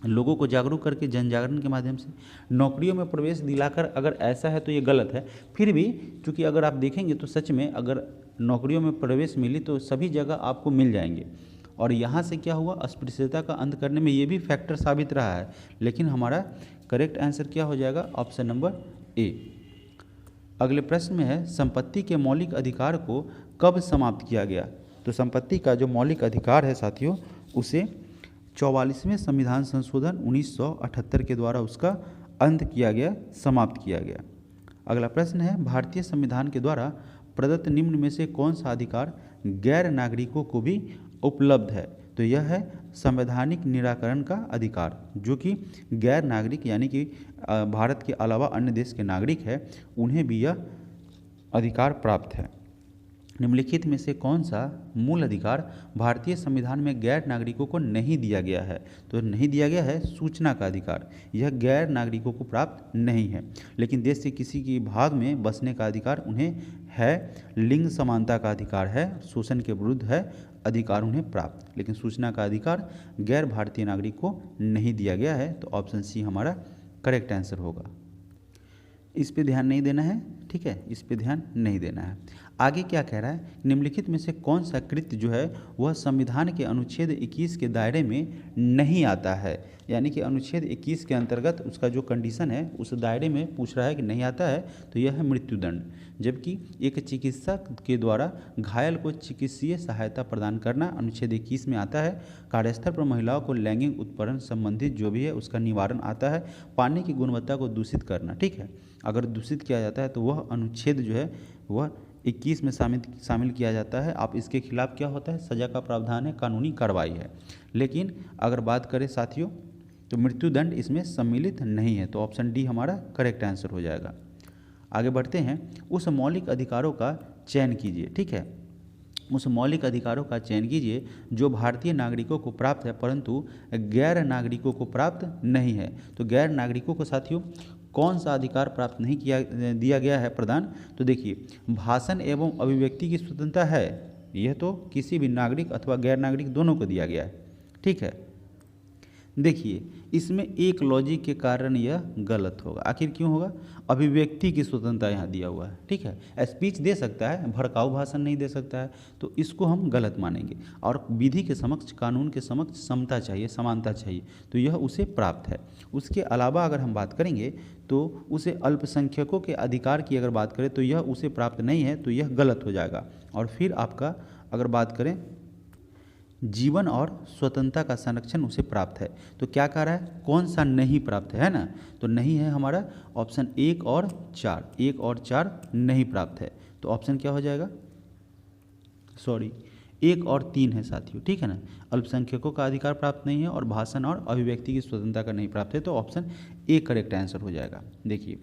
लोगों को जागरूक करके जन जागरण के माध्यम से नौकरियों में प्रवेश दिलाकर, अगर ऐसा है तो ये गलत है। फिर भी चूँकि अगर आप देखेंगे तो सच में अगर नौकरियों में प्रवेश मिली तो सभी जगह आपको मिल जाएंगे, और यहाँ से क्या हुआ? अस्पृश्यता का अंत करने में ये भी फैक्टर साबित रहा है। लेकिन हमारा करेक्ट आंसर क्या हो जाएगा? Option number A. अगले प्रश्न में है, संपत्ति के मौलिक अधिकार को कब समाप्त किया गया? तो संपत्ति का जो मौलिक अधिकार है साथियों, उसे 44वें संविधान संशोधन 1978 के द्वारा उसका अंत किया गया, समाप्त किया गया। अगला प्रश्न है, भारतीय संविधान के द्वारा प्रदत्त निम्न में से कौन सा अधिकार गैर नागरिकों को भी उपलब्ध है? तो यह है संवैधानिक निराकरण का अधिकार, जो कि गैर नागरिक यानी कि भारत के अलावा अन्य देश के नागरिक है, उन्हें भी यह अधिकार प्राप्त है। निम्नलिखित में से कौन सा मूल अधिकार भारतीय संविधान में गैर नागरिकों को नहीं दिया गया है? तो नहीं दिया गया है सूचना का अधिकार, यह गैर नागरिकों को प्राप्त नहीं है। लेकिन देश के किसी के भाग में बसने का अधिकार उन्हें है। लिंग समानता का अधिकार है, शोषण के विरुद्ध है अधिकार उन्हें प्राप्त, लेकिन सूचना का अधिकार गैर भारतीय नागरिक को नहीं दिया गया है। तो ऑप्शन सी हमारा करेक्ट आंसर होगा। इस पे ध्यान नहीं देना है, ठीक है, इस पे ध्यान नहीं देना है। आगे क्या कह रहा है, निम्नलिखित में से कौन सा कृत्य जो है वह संविधान के अनुच्छेद 21 के दायरे में नहीं आता है? यानी कि अनुच्छेद 21 के अंतर्गत उसका जो कंडीशन है उस दायरे में पूछ रहा है कि नहीं आता है, तो यह है मृत्युदंड। जबकि एक चिकित्सक के द्वारा घायल को चिकित्सीय सहायता प्रदान करना अनुच्छेद 21 में आता है। कार्यस्थल पर महिलाओं को लैंगिक उत्पीड़न संबंधित जो भी है उसका निवारण आता है। पानी की गुणवत्ता को दूषित करना, ठीक है, अगर दूषित किया जाता है तो वह अनुच्छेद जो है वह 21 में शामिल किया जाता है। आप इसके खिलाफ क्या होता है, सजा का प्रावधान है, कानूनी कार्रवाई है। लेकिन अगर बात करें साथियों तो मृत्युदंड इसमें सम्मिलित नहीं है, तो ऑप्शन डी हमारा करेक्ट आंसर हो जाएगा। आगे बढ़ते हैं, उस मौलिक अधिकारों का चयन कीजिए, ठीक है, उस मौलिक अधिकारों का चयन कीजिए जो भारतीय नागरिकों को प्राप्त है परंतु गैर नागरिकों को प्राप्त नहीं है। तो गैर नागरिकों को साथियों कौन सा अधिकार प्राप्त नहीं दिया गया है प्रदान? तो देखिए, भाषण एवं अभिव्यक्ति की स्वतंत्रता है, यह तो किसी भी नागरिक अथवा गैर नागरिक दोनों को दिया गया है, ठीक है। देखिए, इसमें एक लॉजिक के कारण यह गलत होगा। आखिर क्यों होगा? अभिव्यक्ति की स्वतंत्रता यहाँ दिया हुआ है, ठीक है, स्पीच दे सकता है, भड़काऊ भाषण नहीं दे सकता है, तो इसको हम गलत मानेंगे। और विधि के समक्ष, कानून के समक्ष समता चाहिए, समानता चाहिए, तो यह उसे प्राप्त है। उसके अलावा अगर हम बात करेंगे तो उसे अल्पसंख्यकों के अधिकार की अगर बात करें तो यह उसे प्राप्त नहीं है, तो यह गलत हो जाएगा। और फिर आपका अगर बात करें जीवन और स्वतंत्रता का संरक्षण उसे प्राप्त है, तो क्या कह रहा है, कौन सा नहीं प्राप्त है ना? तो नहीं है हमारा ऑप्शन 1 और 4, 1 और 4 नहीं प्राप्त है, तो ऑप्शन क्या हो जाएगा, सॉरी 1 और 3 है साथियों, ठीक है ना। अल्पसंख्यकों का अधिकार प्राप्त नहीं है और भाषण और अभिव्यक्ति की स्वतंत्रता का नहीं प्राप्त है, तो ऑप्शन ए करेक्ट आंसर हो जाएगा। देखिए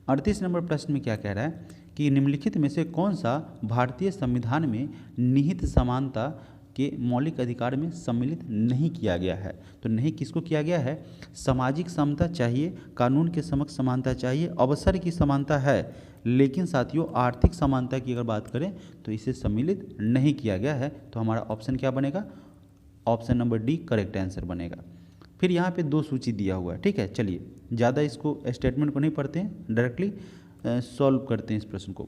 38 नंबर प्रश्न में क्या कह रहा है कि निम्नलिखित में से कौन सा भारतीय संविधान में निहित समानता के मौलिक अधिकार में सम्मिलित नहीं किया गया है? तो नहीं किसको किया गया है? सामाजिक समता चाहिए, कानून के समक्ष समानता चाहिए, अवसर की समानता है, लेकिन साथियों आर्थिक समानता की अगर बात करें तो इसे सम्मिलित नहीं किया गया है। तो हमारा ऑप्शन क्या बनेगा, option number D correct answer बनेगा। फिर यहाँ पे 2 सूची दिया हुआ है, ठीक है। चलिए ज़्यादा इसको स्टेटमेंट को नहीं पढ़ते हैं, डायरेक्टली सॉल्व करते हैं इस प्रश्न को।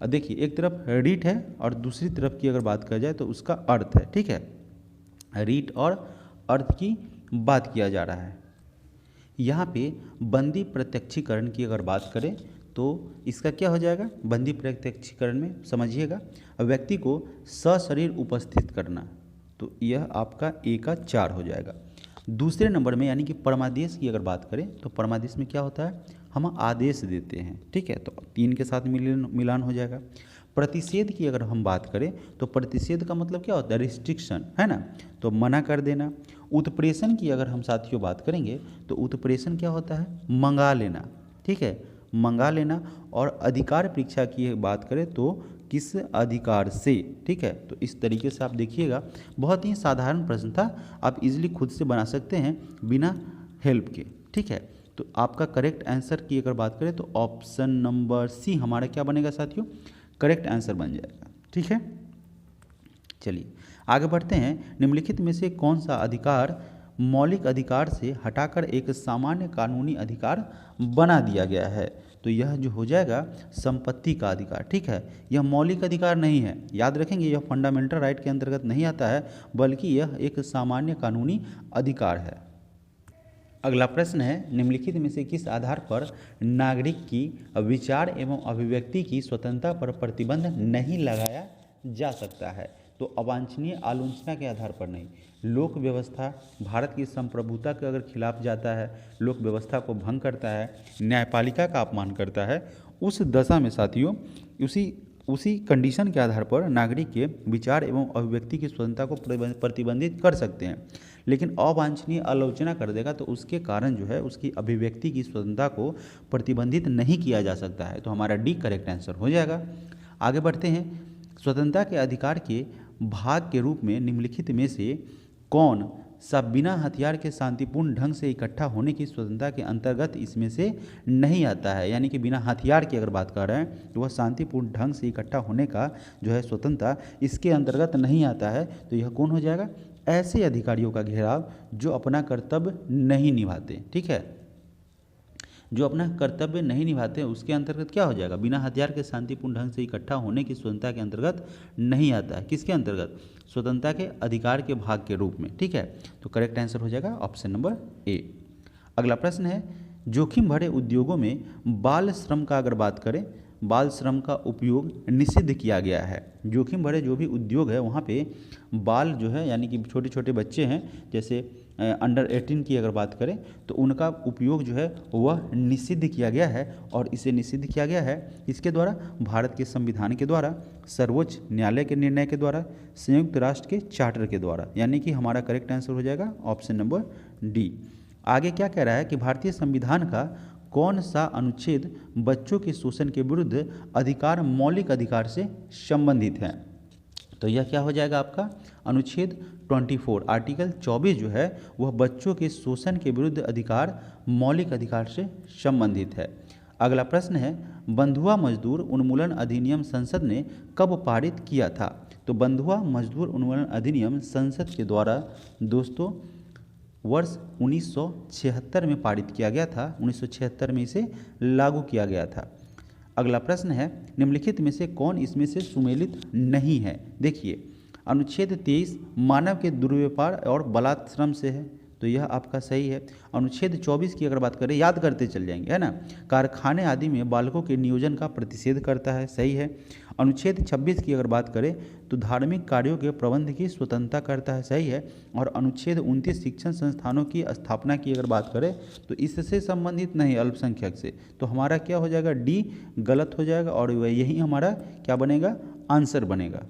देखिए एक तरफ रीट है और दूसरी तरफ की अगर बात करा जाए तो उसका अर्थ है, ठीक है। रीट और अर्थ की बात किया जा रहा है। यहाँ पे बंदी प्रत्यक्षीकरण की अगर बात करें तो इसका क्या हो जाएगा, बंदी प्रत्यक्षीकरण में समझिएगा व्यक्ति को सशरीर उपस्थित करना, तो यह आपका ए का 4 हो जाएगा। दूसरे नंबर में यानी कि परमादेश की अगर बात करें तो परमादेश में क्या होता है, हम आदेश देते हैं, ठीक है, तो 3 के साथ मिलान हो जाएगा। प्रतिषेध की अगर हम बात करें तो प्रतिषेध का मतलब क्या होता है, रिस्ट्रिक्शन, है ना, तो मना कर देना। उत्प्रेषण की अगर हम साथियों बात करेंगे तो उत्प्रेषण क्या होता है, मंगा लेना, ठीक है, मंगा लेना। और अधिकार परीक्षा की बात करें तो किस अधिकार से, ठीक है। तो इस तरीके से आप देखिएगा, बहुत ही साधारण प्रश्न था, आप इजीली खुद से बना सकते हैं बिना हेल्प के, ठीक है। तो आपका करेक्ट आंसर की अगर बात करें तो ऑप्शन नंबर सी हमारा क्या बनेगा साथियों, करेक्ट आंसर बन जाएगा, ठीक है। चलिए आगे बढ़ते हैं, निम्नलिखित में से कौन सा अधिकार मौलिक अधिकार से हटाकर एक सामान्य कानूनी अधिकार बना दिया गया है? तो यह जो हो जाएगा संपत्ति का अधिकार, ठीक है, यह मौलिक अधिकार नहीं है, याद रखेंगे, यह फंडामेंटल राइट के अंतर्गत नहीं आता है, बल्कि यह एक सामान्य कानूनी अधिकार है। अगला प्रश्न है, निम्नलिखित में से किस आधार पर नागरिक की विचार एवं अभिव्यक्ति की स्वतंत्रता पर प्रतिबंध नहीं लगाया जा सकता है? तो अवांछनीय आलोचना के आधार पर नहीं, लोक व्यवस्था, भारत की संप्रभुता के अगर खिलाफ जाता है, लोक व्यवस्था को भंग करता है, न्यायपालिका का अपमान करता है, उस दशा में साथियों उसी उसी कंडीशन के आधार पर नागरिक के विचार एवं अभिव्यक्ति की स्वतंत्रता को प्रतिबंधित कर सकते हैं। लेकिन अवांछनीय आलोचना कर देगा तो उसके कारण जो है उसकी अभिव्यक्ति की स्वतंत्रता को प्रतिबंधित नहीं किया जा सकता है। तो हमारा डी करेक्ट आंसर हो जाएगा। आगे बढ़ते हैं। स्वतंत्रता के अधिकार के भाग के रूप में निम्नलिखित में से कौन सा बिना हथियार के शांतिपूर्ण ढंग से इकट्ठा होने की स्वतंत्रता के अंतर्गत इसमें से नहीं आता है? यानी कि बिना हथियार की अगर बात कर रहे हैं तो वह शांतिपूर्ण ढंग से इकट्ठा होने का जो है स्वतंत्रता इसके अंतर्गत नहीं आता है। तो यह कौन हो जाएगा? ऐसे अधिकारियों का घेराव जो अपना कर्तव्य नहीं निभाते। ठीक है, जो अपना कर्तव्य नहीं निभाते उसके अंतर्गत क्या हो जाएगा? बिना हथियार के शांतिपूर्ण ढंग से इकट्ठा होने की स्वतंत्रता के अंतर्गत नहीं आता है। किसके अंतर्गत? स्वतंत्रता के अधिकार के भाग के रूप में। ठीक है, तो करेक्ट आंसर हो जाएगा ऑप्शन नंबर ए। अगला प्रश्न है, जोखिम भरे उद्योगों में बाल श्रम का अगर बात करें, बाल श्रम का उपयोग निषिद्ध किया गया है। जोखिम भरे जो भी उद्योग है वहाँ पे बाल जो है यानी कि छोटे छोटे बच्चे हैं, जैसे अंडर 18 की अगर बात करें तो उनका उपयोग जो है वह निषिद्ध किया गया है। और इसे निषिद्ध किया गया है इसके द्वारा भारत के संविधान के द्वारा, सर्वोच्च न्यायालय के निर्णय के द्वारा, संयुक्त राष्ट्र के चार्टर के द्वारा। यानी कि हमारा करेक्ट आंसर हो जाएगा ऑप्शन नंबर डी। आगे क्या कह रहा है कि भारतीय संविधान का कौन सा अनुच्छेद बच्चों के शोषण के विरुद्ध अधिकार मौलिक अधिकार से संबंधित है? तो यह क्या हो जाएगा आपका? अनुच्छेद 24 आर्टिकल 24 जो है वह बच्चों के शोषण के विरुद्ध अधिकार मौलिक अधिकार से संबंधित है। अगला प्रश्न है, बंधुआ मजदूर उन्मूलन अधिनियम संसद ने कब पारित किया था? तो बंधुआ मजदूर उन्मूलन अधिनियम संसद के द्वारा दोस्तों वर्ष 1976 में पारित किया गया था। 1976 में इसे लागू किया गया था। अगला प्रश्न है, निम्नलिखित में से कौन इसमें से सुमेलित नहीं है? देखिए, अनुच्छेद 23 मानव के दुर्व्यापार और बलात्श्रम से है, तो यह आपका सही है। अनुच्छेद 24 की अगर बात करें, याद करते चल जाएंगे, है ना, कारखाने आदि में बालकों के नियोजन का प्रतिषेध करता है, सही है। अनुच्छेद 26 की अगर बात करें तो धार्मिक कार्यों के प्रबंध की स्वतंत्रता करता है, सही है। और अनुच्छेद 29 शिक्षण संस्थानों की स्थापना की अगर बात करें तो इससे संबंधित नहीं, अल्पसंख्यक से। तो हमारा क्या हो जाएगा? डी गलत हो जाएगा और यही हमारा क्या बनेगा? आंसर बनेगा।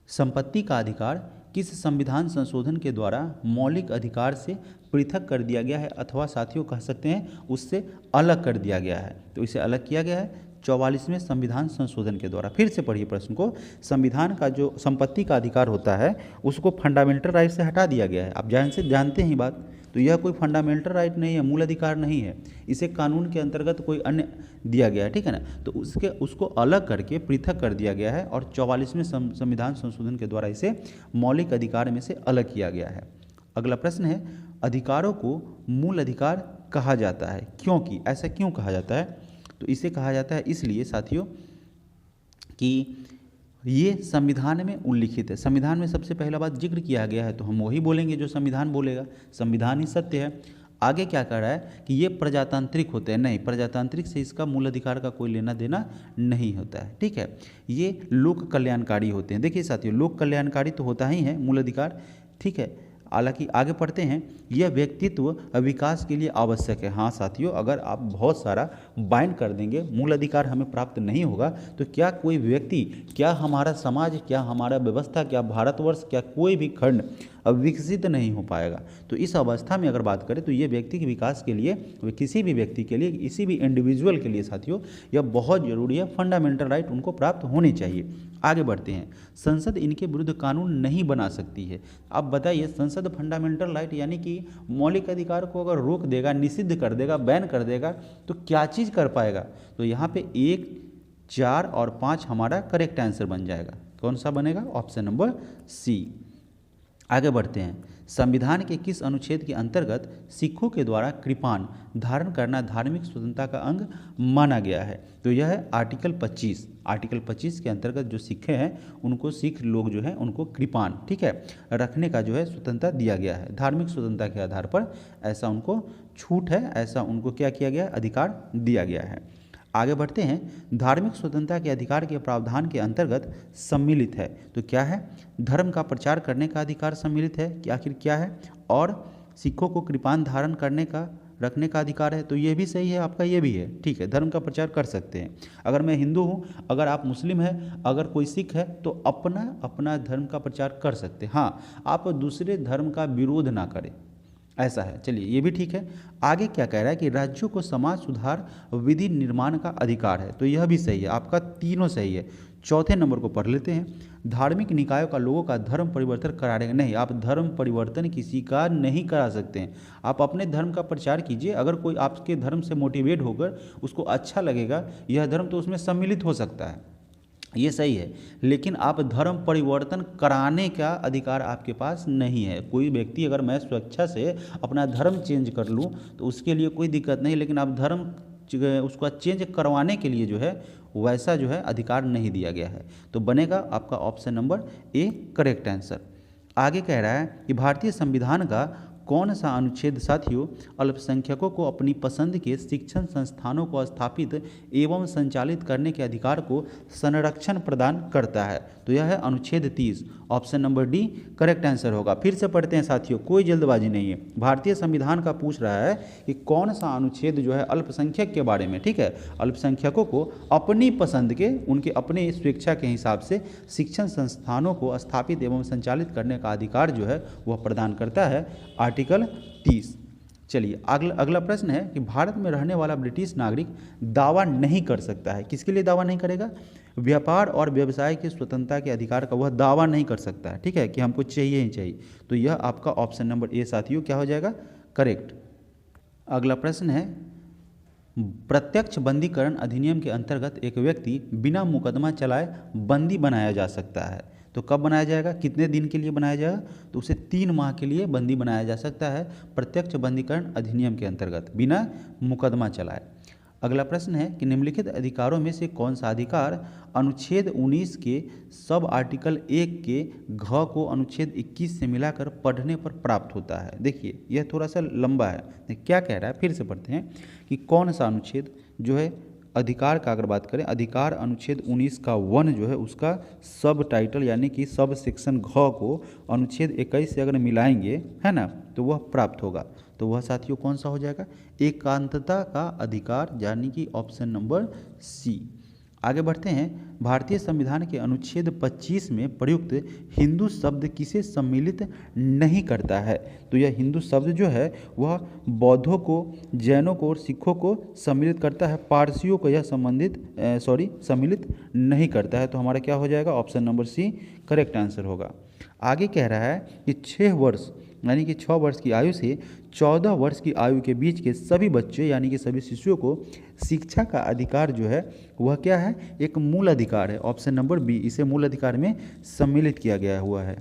संपत्ति का अधिकार किस संविधान संशोधन के द्वारा मौलिक अधिकार से पृथक कर दिया गया है, अथवा साथियों कह सकते हैं उससे अलग कर दिया गया है? तो इसे अलग किया गया है 44वें संविधान संशोधन के द्वारा। फिर से पढ़िए प्रश्न को। संविधान का जो संपत्ति का अधिकार होता है उसको फंडामेंटल राइट से हटा दिया गया है। आप जानते हैं बात, तो यह कोई फंडामेंटल राइट नहीं है, मूल अधिकार नहीं है, इसे कानून के अंतर्गत कोई अन्य दिया गया है, ठीक है ना। तो उसको अलग करके पृथक कर दिया गया है और 44वें संविधान संशोधन के द्वारा इसे मौलिक अधिकार में से अलग किया गया है। अगला प्रश्न है, अधिकारों को मूल अधिकार कहा जाता है क्योंकि? ऐसा क्यों कहा जाता है? तो इसे कहा जाता है इसलिए साथियों कि ये संविधान में उल्लिखित है। संविधान में सबसे पहला बात जिक्र किया गया है तो हम वही बोलेंगे जो संविधान बोलेगा, संविधान ही सत्य है। आगे क्या कह रहा है कि ये प्रजातांत्रिक होते हैं? नहीं, प्रजातांत्रिक से इसका मूल अधिकार का कोई लेना देना नहीं होता है, ठीक है। ये लोक कल्याणकारी होते हैं। देखिए साथियों, लोक कल्याणकारी तो होता ही है मूल अधिकार, ठीक है। हालांकि आगे पढ़ते हैं, यह व्यक्तित्व विकास के लिए आवश्यक है। हाँ साथियों, अगर आप बहुत सारा बाइंड कर देंगे, मूल अधिकार हमें प्राप्त नहीं होगा तो क्या कोई व्यक्ति, क्या हमारा समाज, क्या हमारा व्यवस्था, क्या भारतवर्ष, क्या कोई भी खंड विकसित नहीं हो पाएगा। तो इस अवस्था में अगर बात करें तो ये व्यक्ति के विकास के लिए, किसी भी व्यक्ति के लिए, किसी भी इंडिविजुअल के लिए साथियों यह बहुत जरूरी है। फंडामेंटल राइट उनको प्राप्त होने चाहिए। आगे बढ़ते हैं, संसद इनके विरुद्ध कानून नहीं बना सकती है। अब बताइए, संसद फंडामेंटल राइट यानी कि मौलिक अधिकार को अगर रोक देगा, निषिद्ध कर देगा, बैन कर देगा तो क्या चीज़ कर पाएगा? तो यहाँ पे 1, 4 और 5 हमारा करेक्ट आंसर बन जाएगा। कौन सा बनेगा? Option number C. आगे बढ़ते हैं, संविधान के किस अनुच्छेद के अंतर्गत सिखों के द्वारा कृपाण धारण करना धार्मिक स्वतंत्रता का अंग माना गया है? तो यह है आर्टिकल 25। आर्टिकल 25 के अंतर्गत जो सिख हैं उनको, सिख लोग जो हैं उनको कृपाण, ठीक है, रखने का जो है स्वतंत्रता दिया गया है। धार्मिक स्वतंत्रता के आधार पर ऐसा उनको छूट है, ऐसा उनको क्या किया गया? अधिकार दिया गया है। आगे बढ़ते हैं, धार्मिक स्वतंत्रता के अधिकार के प्रावधान के अंतर्गत सम्मिलित है। तो क्या है? धर्म का प्रचार करने का अधिकार सम्मिलित है कि आखिर क्या है? और सिखों को कृपाण धारण करने का रखने का अधिकार है, तो ये भी सही है आपका, ये भी है, ठीक है, धर्म का प्रचार कर सकते हैं। अगर मैं हिंदू हूँ, अगर आप मुस्लिम हैं, अगर कोई सिख है, तो अपना अपना धर्म का प्रचार कर सकते हैं। हाँ, आप दूसरे धर्म का विरोध ना करें, ऐसा है। चलिए ये भी ठीक है। आगे क्या कह रहा है कि राज्यों को समाज सुधार विधि निर्माण का अधिकार है, तो यह भी सही है, आपका तीनों सही है। चौथे नंबर को पढ़ लेते हैं। धार्मिक निकायों का लोगों का धर्म परिवर्तन कराने नहीं, आप धर्म परिवर्तन किसी का नहीं करा सकते हैं। आप अपने धर्म का प्रचार कीजिए, अगर कोई आपके धर्म से मोटिवेट होकर उसको अच्छा लगेगा यह धर्म, तो उसमें सम्मिलित हो सकता है, ये सही है। लेकिन आप धर्म परिवर्तन कराने का अधिकार आपके पास नहीं है। कोई व्यक्ति अगर मैं स्वेच्छा से अपना धर्म चेंज कर लूँ तो उसके लिए कोई दिक्कत नहीं, लेकिन आप धर्म उसका चेंज करवाने के लिए जो है वैसा जो है अधिकार नहीं दिया गया है। तो बनेगा आपका option number A correct answer. आगे कह रहा है कि भारतीय संविधान का कौन सा अनुच्छेद साथियों अल्पसंख्यकों को अपनी पसंद के शिक्षण संस्थानों को स्थापित एवं संचालित करने के अधिकार को संरक्षण प्रदान करता है? तो यह है अनुच्छेद 30, option number D correct answer होगा। फिर से पढ़ते हैं साथियों, कोई जल्दबाजी नहीं है। भारतीय संविधान का पूछ रहा है कि कौन सा अनुच्छेद जो है अल्पसंख्यक के बारे में, ठीक है, अल्पसंख्यकों को अपनी पसंद के, उनके अपने स्वेच्छा के हिसाब से शिक्षण संस्थानों को स्थापित एवं संचालित करने का अधिकार जो है वह प्रदान करता है, आर्टिकल 30। चलिए अगला प्रश्न है कि भारत में रहने वाला ब्रिटिश नागरिक दावा नहीं कर सकता है, किसके लिए दावा नहीं करेगा? व्यापार और व्यवसाय की स्वतंत्रता के अधिकार का वह दावा नहीं कर सकता है, ठीक है, कि हमको चाहिए ही चाहिए। तो यह आपका ऑप्शन नंबर ए साथियों क्या हो जाएगा? करेक्ट। अगला प्रश्न है, प्रत्यक्ष बंदीकरण अधिनियम के अंतर्गत एक व्यक्ति बिना मुकदमा चलाए बंदी बनाया जा सकता है, तो कब बनाया जाएगा, कितने दिन के लिए बनाया जाएगा? तो उसे 3 माह के लिए बंदी बनाया जा सकता है प्रत्यक्ष बंदीकरण अधिनियम के अंतर्गत बिना मुकदमा चलाए। अगला प्रश्न है कि निम्नलिखित अधिकारों में से कौन सा अधिकार अनुच्छेद 19 के सब आर्टिकल 1 के घ को अनुच्छेद 21 से मिलाकर पढ़ने पर प्राप्त होता है? देखिए यह थोड़ा सा लंबा है, क्या कह रहा है, फिर से पढ़ते हैं कि कौन सा अनुच्छेद जो है अधिकार का, अगर बात करें अधिकार अनुच्छेद 19 का 1 जो है उसका सब टाइटल यानी कि सब सेक्शन घ को अनुच्छेद 21 से अगर मिलाएंगे, है ना, तो वह प्राप्त होगा। तो वह साथियों कौन सा हो जाएगा? एकांतता का अधिकार, यानी कि ऑप्शन नंबर सी। आगे बढ़ते हैं। भारतीय संविधान के अनुच्छेद 25 में प्रयुक्त हिंदू शब्द किसे सम्मिलित नहीं करता है? तो यह हिंदू शब्द जो है वह बौद्धों को, जैनों को और सिखों को सम्मिलित करता है, पारसियों को यह सम्मिलित नहीं करता है। तो हमारा क्या हो जाएगा? Option number C correct answer होगा। आगे कह रहा है कि 6 वर्ष यानी कि 6 वर्ष की आयु से 14 वर्ष की आयु के बीच के सभी बच्चे यानी कि सभी शिशुओं को शिक्षा का अधिकार जो है वह क्या है? एक मूल अधिकार है, ऑप्शन नंबर बी, इसे मूल अधिकार में सम्मिलित किया गया हुआ है।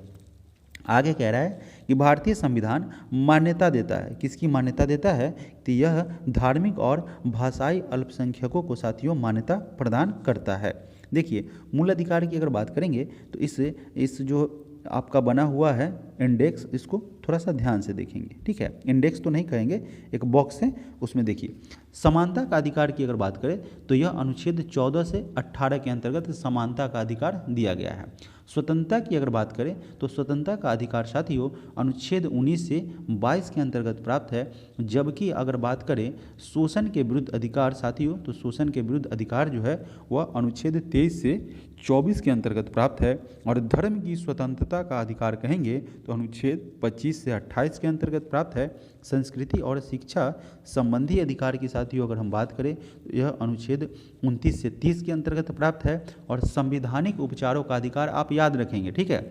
आगे कह रहा है कि भारतीय संविधान मान्यता देता है, किसकी मान्यता देता है? तो यह धार्मिक और भाषाई अल्पसंख्यकों को साथियों मान्यता प्रदान करता है। देखिए मूल अधिकार की अगर बात करेंगे तो इस जो आपका बना हुआ है इंडेक्स, इसको थोड़ा सा ध्यान से देखेंगे, ठीक है, इंडेक्स तो नहीं कहेंगे, एक बॉक्स है उसमें देखिए। समानता का अधिकार की अगर बात करें तो यह अनुच्छेद 14 से 18 के अंतर्गत समानता का अधिकार दिया गया है। स्वतंत्रता की अगर बात करें तो स्वतंत्रता का अधिकार साथियों अनुच्छेद 19 से 22 के अंतर्गत प्राप्त है। जबकि अगर बात करें शोषण के विरुद्ध अधिकार साथियों, तो शोषण के विरुद्ध अधिकार जो है वह अनुच्छेद 23 से 24 के अंतर्गत प्राप्त है। और धर्म की स्वतंत्रता का अधिकार कहेंगे तो अनुच्छेद 25 से 28 के अंतर्गत प्राप्त है। संस्कृति और शिक्षा संबंधी अधिकार की साथियों अगर हम बात करें तो यह अनुच्छेद 29 से 30 के अंतर्गत प्राप्त है। और संवैधानिक उपचारों का अधिकार आप याद रखेंगे, ठीक है,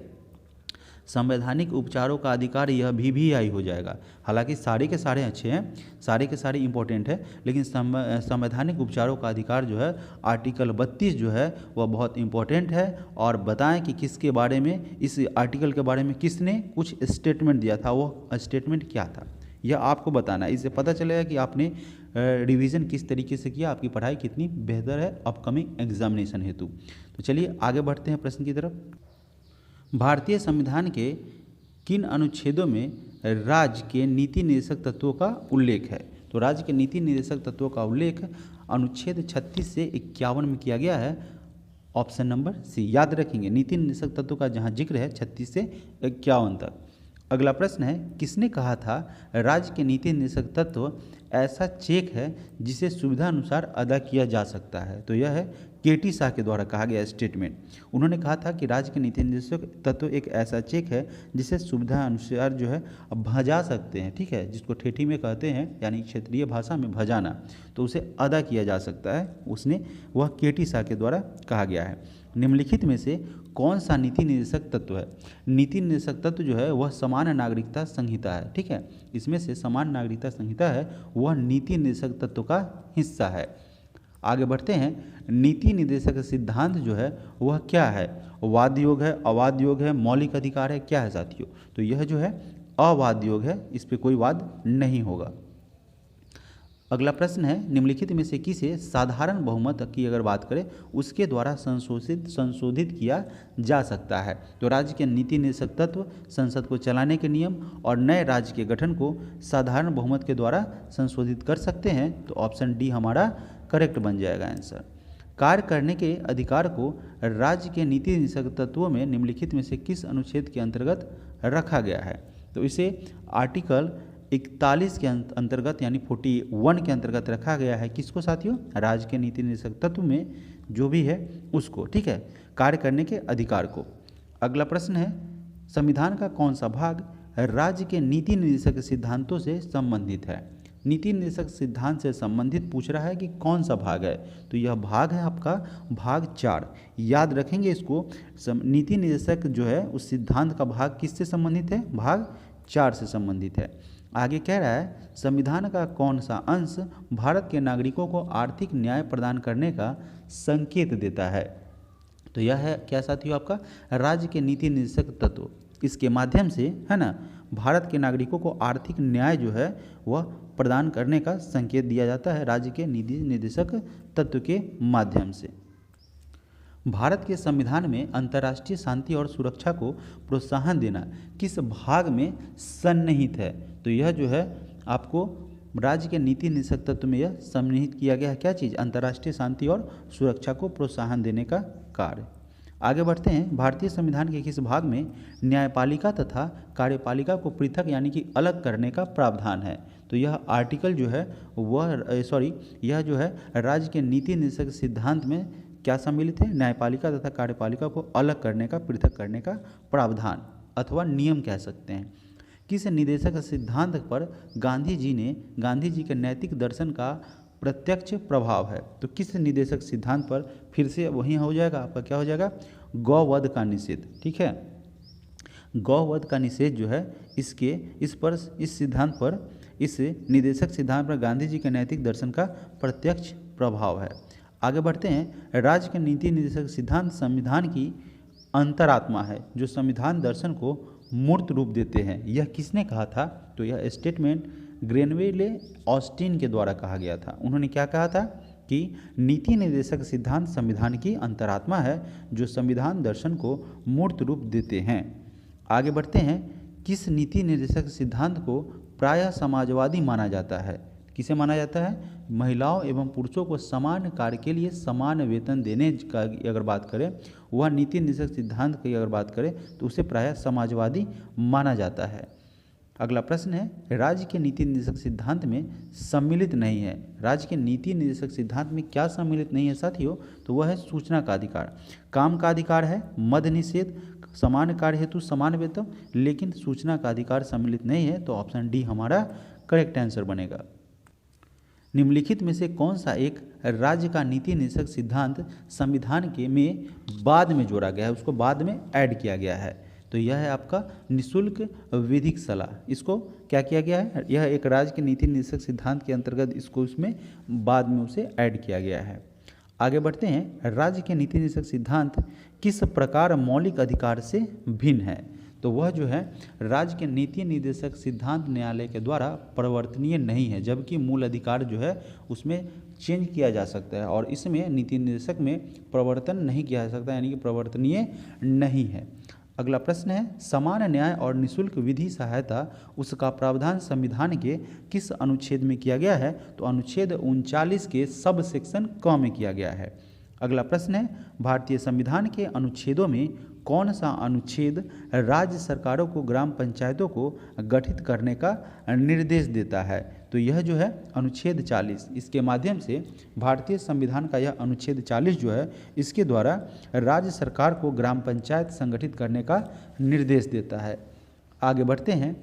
संवैधानिक उपचारों का अधिकार यह भी आई हो जाएगा। हालांकि सारे के सारे अच्छे हैं, सारे के सारे इंपॉर्टेंट है, लेकिन संवैधानिक उपचारों का अधिकार जो है आर्टिकल 32 जो है वह बहुत इंपॉर्टेंट है। और बताएं कि किसके बारे में, इस आर्टिकल के बारे में किसने कुछ स्टेटमेंट दिया था, वो स्टेटमेंट क्या था, यह आपको बताना है। इससे पता चलेगा कि आपने रिवीजन किस तरीके से किया, आपकी पढ़ाई कितनी बेहतर है अपकमिंग एग्जामिनेशन हेतु। तो चलिए आगे बढ़ते हैं प्रश्न की तरफ। भारतीय संविधान के किन अनुच्छेदों में राज्य के नीति निर्देशक तत्वों का उल्लेख है? तो राज्य के नीति निर्देशक तत्वों का उल्लेख अनुच्छेद 36 से 51 में किया गया है, ऑप्शन नंबर सी। याद रखेंगे नीति निर्देशक तत्वों का जहां जिक्र है 36 से 51 तक। अगला प्रश्न है, किसने कहा था राज्य के नीति निर्देशक तत्व ऐसा चेक है जिसे सुविधा अनुसार अदा किया जा सकता है? तो यह है केटी शाह के द्वारा कहा गया स्टेटमेंट। उन्होंने कहा था कि राज्य के नीति निर्देशक तत्व एक ऐसा चेक है जिसे सुविधा अनुसार जो है भजा सकते हैं, ठीक है, जिसको ठेठी में कहते हैं यानी क्षेत्रीय भाषा में भजाना, तो उसे अदा किया जा सकता है, उसने वह केटी शाह के द्वारा कहा गया है। निम्नलिखित में से कौन सा नीति निर्देशक तत्व है? नीति निर्देशक तत्व जो है वह समान नागरिकता संहिता है, ठीक है, इसमें से समान नागरिकता संहिता है वह नीति निर्देशक तत्व का हिस्सा है। आगे बढ़ते हैं, नीति निर्देशक सिद्धांत जो है वह क्या है? वाद योग है, अवाद योग है, मौलिक अधिकार है, क्या है साथियों? तो यह जो है अवाद योग है, इस पे कोई वाद नहीं होगा। अगला प्रश्न है, निम्नलिखित में से किसे साधारण बहुमत की अगर बात करें उसके द्वारा संशोधित किया जा सकता है? तो राज्य के नीति निर्देशक तत्व, संसद को चलाने के नियम और नए राज्य के गठन को साधारण बहुमत के द्वारा संशोधित कर सकते हैं। तो ऑप्शन डी हमारा करेक्ट बन जाएगा आंसर। कार्य करने के अधिकार को राज्य के नीति निर्देशक तत्वों में निम्नलिखित में से किस अनुच्छेद के अंतर्गत रखा गया है? तो इसे आर्टिकल 41 के अंतर्गत यानी 41 के अंतर्गत रखा गया है। किसको साथियों? राज्य के नीति निर्देशक तत्व में जो भी है उसको, ठीक है, कार्य करने के अधिकार को। अगला प्रश्न है, संविधान का कौन सा भाग राज्य के नीति निर्देशक सिद्धांतों से संबंधित है? नीति निर्देशक सिद्धांत से संबंधित पूछ रहा है कि कौन सा भाग है? तो यह भाग है आपका भाग 4। याद रखेंगे इसको, नीति निर्देशक जो है उस सिद्धांत का भाग किससे संबंधित है? भाग 4 से संबंधित है। आगे कह रहा है, संविधान का कौन सा अंश भारत के नागरिकों को आर्थिक न्याय प्रदान करने का संकेत देता है? तो यह है क्या साथियों? आपका राज्य के नीति निर्देशक तत्व, इसके माध्यम से है ना भारत के नागरिकों को आर्थिक न्याय जो है वह प्रदान करने का संकेत दिया जाता है राज्य के नीति निर्देशक तत्व के माध्यम से। भारत के संविधान में अंतर्राष्ट्रीय शांति और सुरक्षा को प्रोत्साहन देना किस भाग में सन्निहित है? तो यह जो है आपको राज्य के नीति निर्देशक तत्व में यह सन्निहित किया गया है। क्या चीज़? अंतर्राष्ट्रीय शांति और सुरक्षा को प्रोत्साहन देने का कार्य। आगे बढ़ते हैं, भारतीय संविधान के किस भाग में न्यायपालिका तथा कार्यपालिका को पृथक यानी कि अलग करने का प्रावधान है? तो यह आर्टिकल जो है यह जो है राज्य के नीति निर्देशक सिद्धांत में क्या सम्मिलित है? न्यायपालिका तथा कार्यपालिका को अलग करने का, पृथक करने का प्रावधान अथवा नियम कह सकते हैं। किस निर्देशक सिद्धांत पर गांधी जी के नैतिक दर्शन का प्रत्यक्ष प्रभाव है? तो किस निर्देशक सिद्धांत पर? फिर से वही हो जाएगा आपका, क्या हो जाएगा? गौवध का निषेध, ठीक है, गौवध का निषेध जो है इस सिद्धांत पर, इस निर्देशक सिद्धांत पर गांधी जी के नैतिक दर्शन का प्रत्यक्ष प्रभाव है। आगे बढ़ते हैं, राज्य के नीति निर्देशक सिद्धांत संविधान की अंतरात्मा है जो संविधान दर्शन को मूर्त रूप देते हैं। यह किसने कहा था? तो यह स्टेटमेंट ग्रेनवेले ऑस्टिन के द्वारा कहा गया था। उन्होंने क्या कहा था कि नीति निर्देशक सिद्धांत संविधान की अंतरात्मा है जो संविधान दर्शन को मूर्त रूप देते हैं। आगे बढ़ते हैं, किस नीति निर्देशक सिद्धांत को प्रायः समाजवादी माना जाता है? किसे माना जाता है? महिलाओं एवं पुरुषों को समान कार्य के लिए समान वेतन देने का अगर बात करें, वह नीति निर्देशक सिद्धांत की अगर बात करें तो उसे प्रायः समाजवादी माना जाता है। अगला प्रश्न है, राज्य के नीति निर्देशक सिद्धांत में सम्मिलित नहीं है। राज्य के नीति निर्देशक सिद्धांत में क्या सम्मिलित नहीं है साथियों? तो वह है सूचना का अधिकार, काम का अधिकार है, मद्य निषेध, समान कार्य हेतु समान वेतन, लेकिन सूचना का अधिकार सम्मिलित नहीं है। तो ऑप्शन डी हमारा करेक्ट आंसर बनेगा। निम्नलिखित में से कौन सा एक राज्य का नीति निर्देशक सिद्धांत संविधान के में बाद में जोड़ा गया है, उसको बाद में ऐड किया गया है? तो यह है आपका निःशुल्क विधिक सलाह। इसको क्या किया गया है? यह एक राज्य के नीति निर्देशक सिद्धांत के अंतर्गत इसको उसमें बाद में उसे ऐड किया गया है। आगे बढ़ते हैं, राज्य के नीति निर्देशक सिद्धांत किस प्रकार मौलिक अधिकार से भिन्न है? तो वह जो है राज्य के नीति निर्देशक सिद्धांत न्यायालय के द्वारा परिवर्तनीय नहीं है, जबकि मूल अधिकार जो है उसमें चेंज किया जा सकता है और इसमें नीति निर्देशक में परिवर्तन नहीं किया जा सकता, यानी कि परिवर्तनीय नहीं है। अगला प्रश्न है, समान न्याय और निःशुल्क विधि सहायता उसका प्रावधान संविधान के किस अनुच्छेद में किया गया है? तो अनुच्छेद 39 के सब सेक्शन क में किया गया है। अगला प्रश्न है, भारतीय संविधान के अनुच्छेदों में कौन सा अनुच्छेद राज्य सरकारों को ग्राम पंचायतों को गठित करने का निर्देश देता है? तो यह जो है अनुच्छेद 40, इसके माध्यम से भारतीय संविधान का यह अनुच्छेद 40 जो है, इसके द्वारा राज्य सरकार को ग्राम पंचायत संगठित करने का निर्देश देता है। आगे बढ़ते हैं,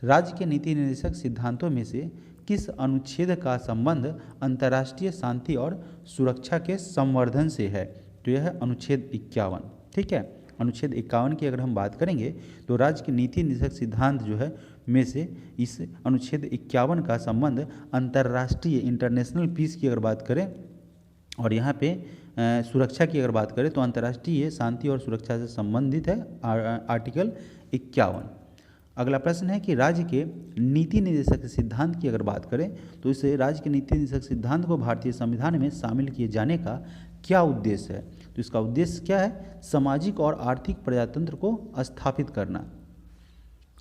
राज्य के नीति निर्देशक सिद्धांतों में से किस अनुच्छेद का संबंध अंतर्राष्ट्रीय शांति और सुरक्षा के संवर्धन से है? तो यह है अनुच्छेद 51। ठीक है, अनुच्छेद 51 की अगर हम बात करेंगे तो राज्य के नीति निर्देशक सिद्धांत जो है में से इस अनुच्छेद 51 का संबंध अंतर्राष्ट्रीय इंटरनेशनल पीस की अगर बात करें और यहाँ पे सुरक्षा की अगर बात करें तो अंतर्राष्ट्रीय शांति और सुरक्षा से संबंधित है आर्टिकल 51। अगला प्रश्न है कि राज्य के नीति निर्देशक सिद्धांत की अगर बात करें तो इस राज्य के नीति निर्देशक सिद्धांत को भारतीय संविधान में शामिल किए जाने का क्या उद्देश्य है? तो इसका उद्देश्य क्या है? सामाजिक और आर्थिक प्रजातंत्र को स्थापित करना।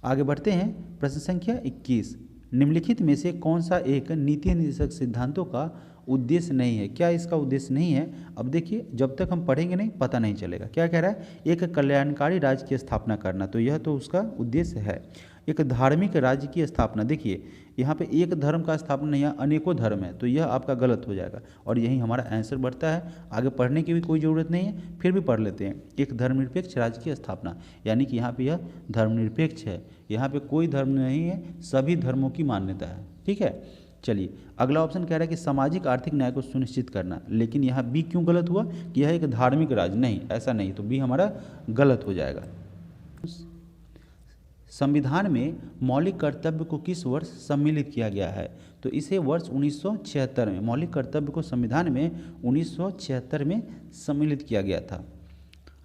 आगे बढ़ते हैं, प्रश्न संख्या 21, निम्नलिखित में से कौन सा एक नीति निर्देशक सिद्धांतों का उद्देश्य नहीं है? क्या इसका उद्देश्य नहीं है? अब देखिए, जब तक हम पढ़ेंगे नहीं पता नहीं चलेगा। क्या कह रहा है? एक कल्याणकारी राज्य की स्थापना करना, तो यह तो उसका उद्देश्य है। एक धार्मिक राज्य की स्थापना, देखिए यहाँ पे एक धर्म का स्थापना नहीं है, अनेकों धर्म है, तो यह आपका गलत हो जाएगा और यही हमारा आंसर बढ़ता है। आगे पढ़ने की भी कोई ज़रूरत नहीं है, फिर भी पढ़ लेते हैं। एक धर्मनिरपेक्ष राज्य की स्थापना, यानी कि यहाँ पे यह धर्मनिरपेक्ष है, यहाँ पे कोई धर्म नहीं है, सभी धर्मों की मान्यता है। ठीक है, चलिए अगला ऑप्शन कह रहा है कि सामाजिक आर्थिक न्याय को सुनिश्चित करना, लेकिन यहाँ बी क्यों गलत हुआ कि यह एक धार्मिक राज्य? नहीं, ऐसा नहीं, तो बी हमारा गलत हो जाएगा। संविधान में मौलिक कर्तव्य को किस वर्ष सम्मिलित किया गया है? तो इसे वर्ष 1976 में, मौलिक कर्तव्य को संविधान में 1976 में सम्मिलित किया गया था।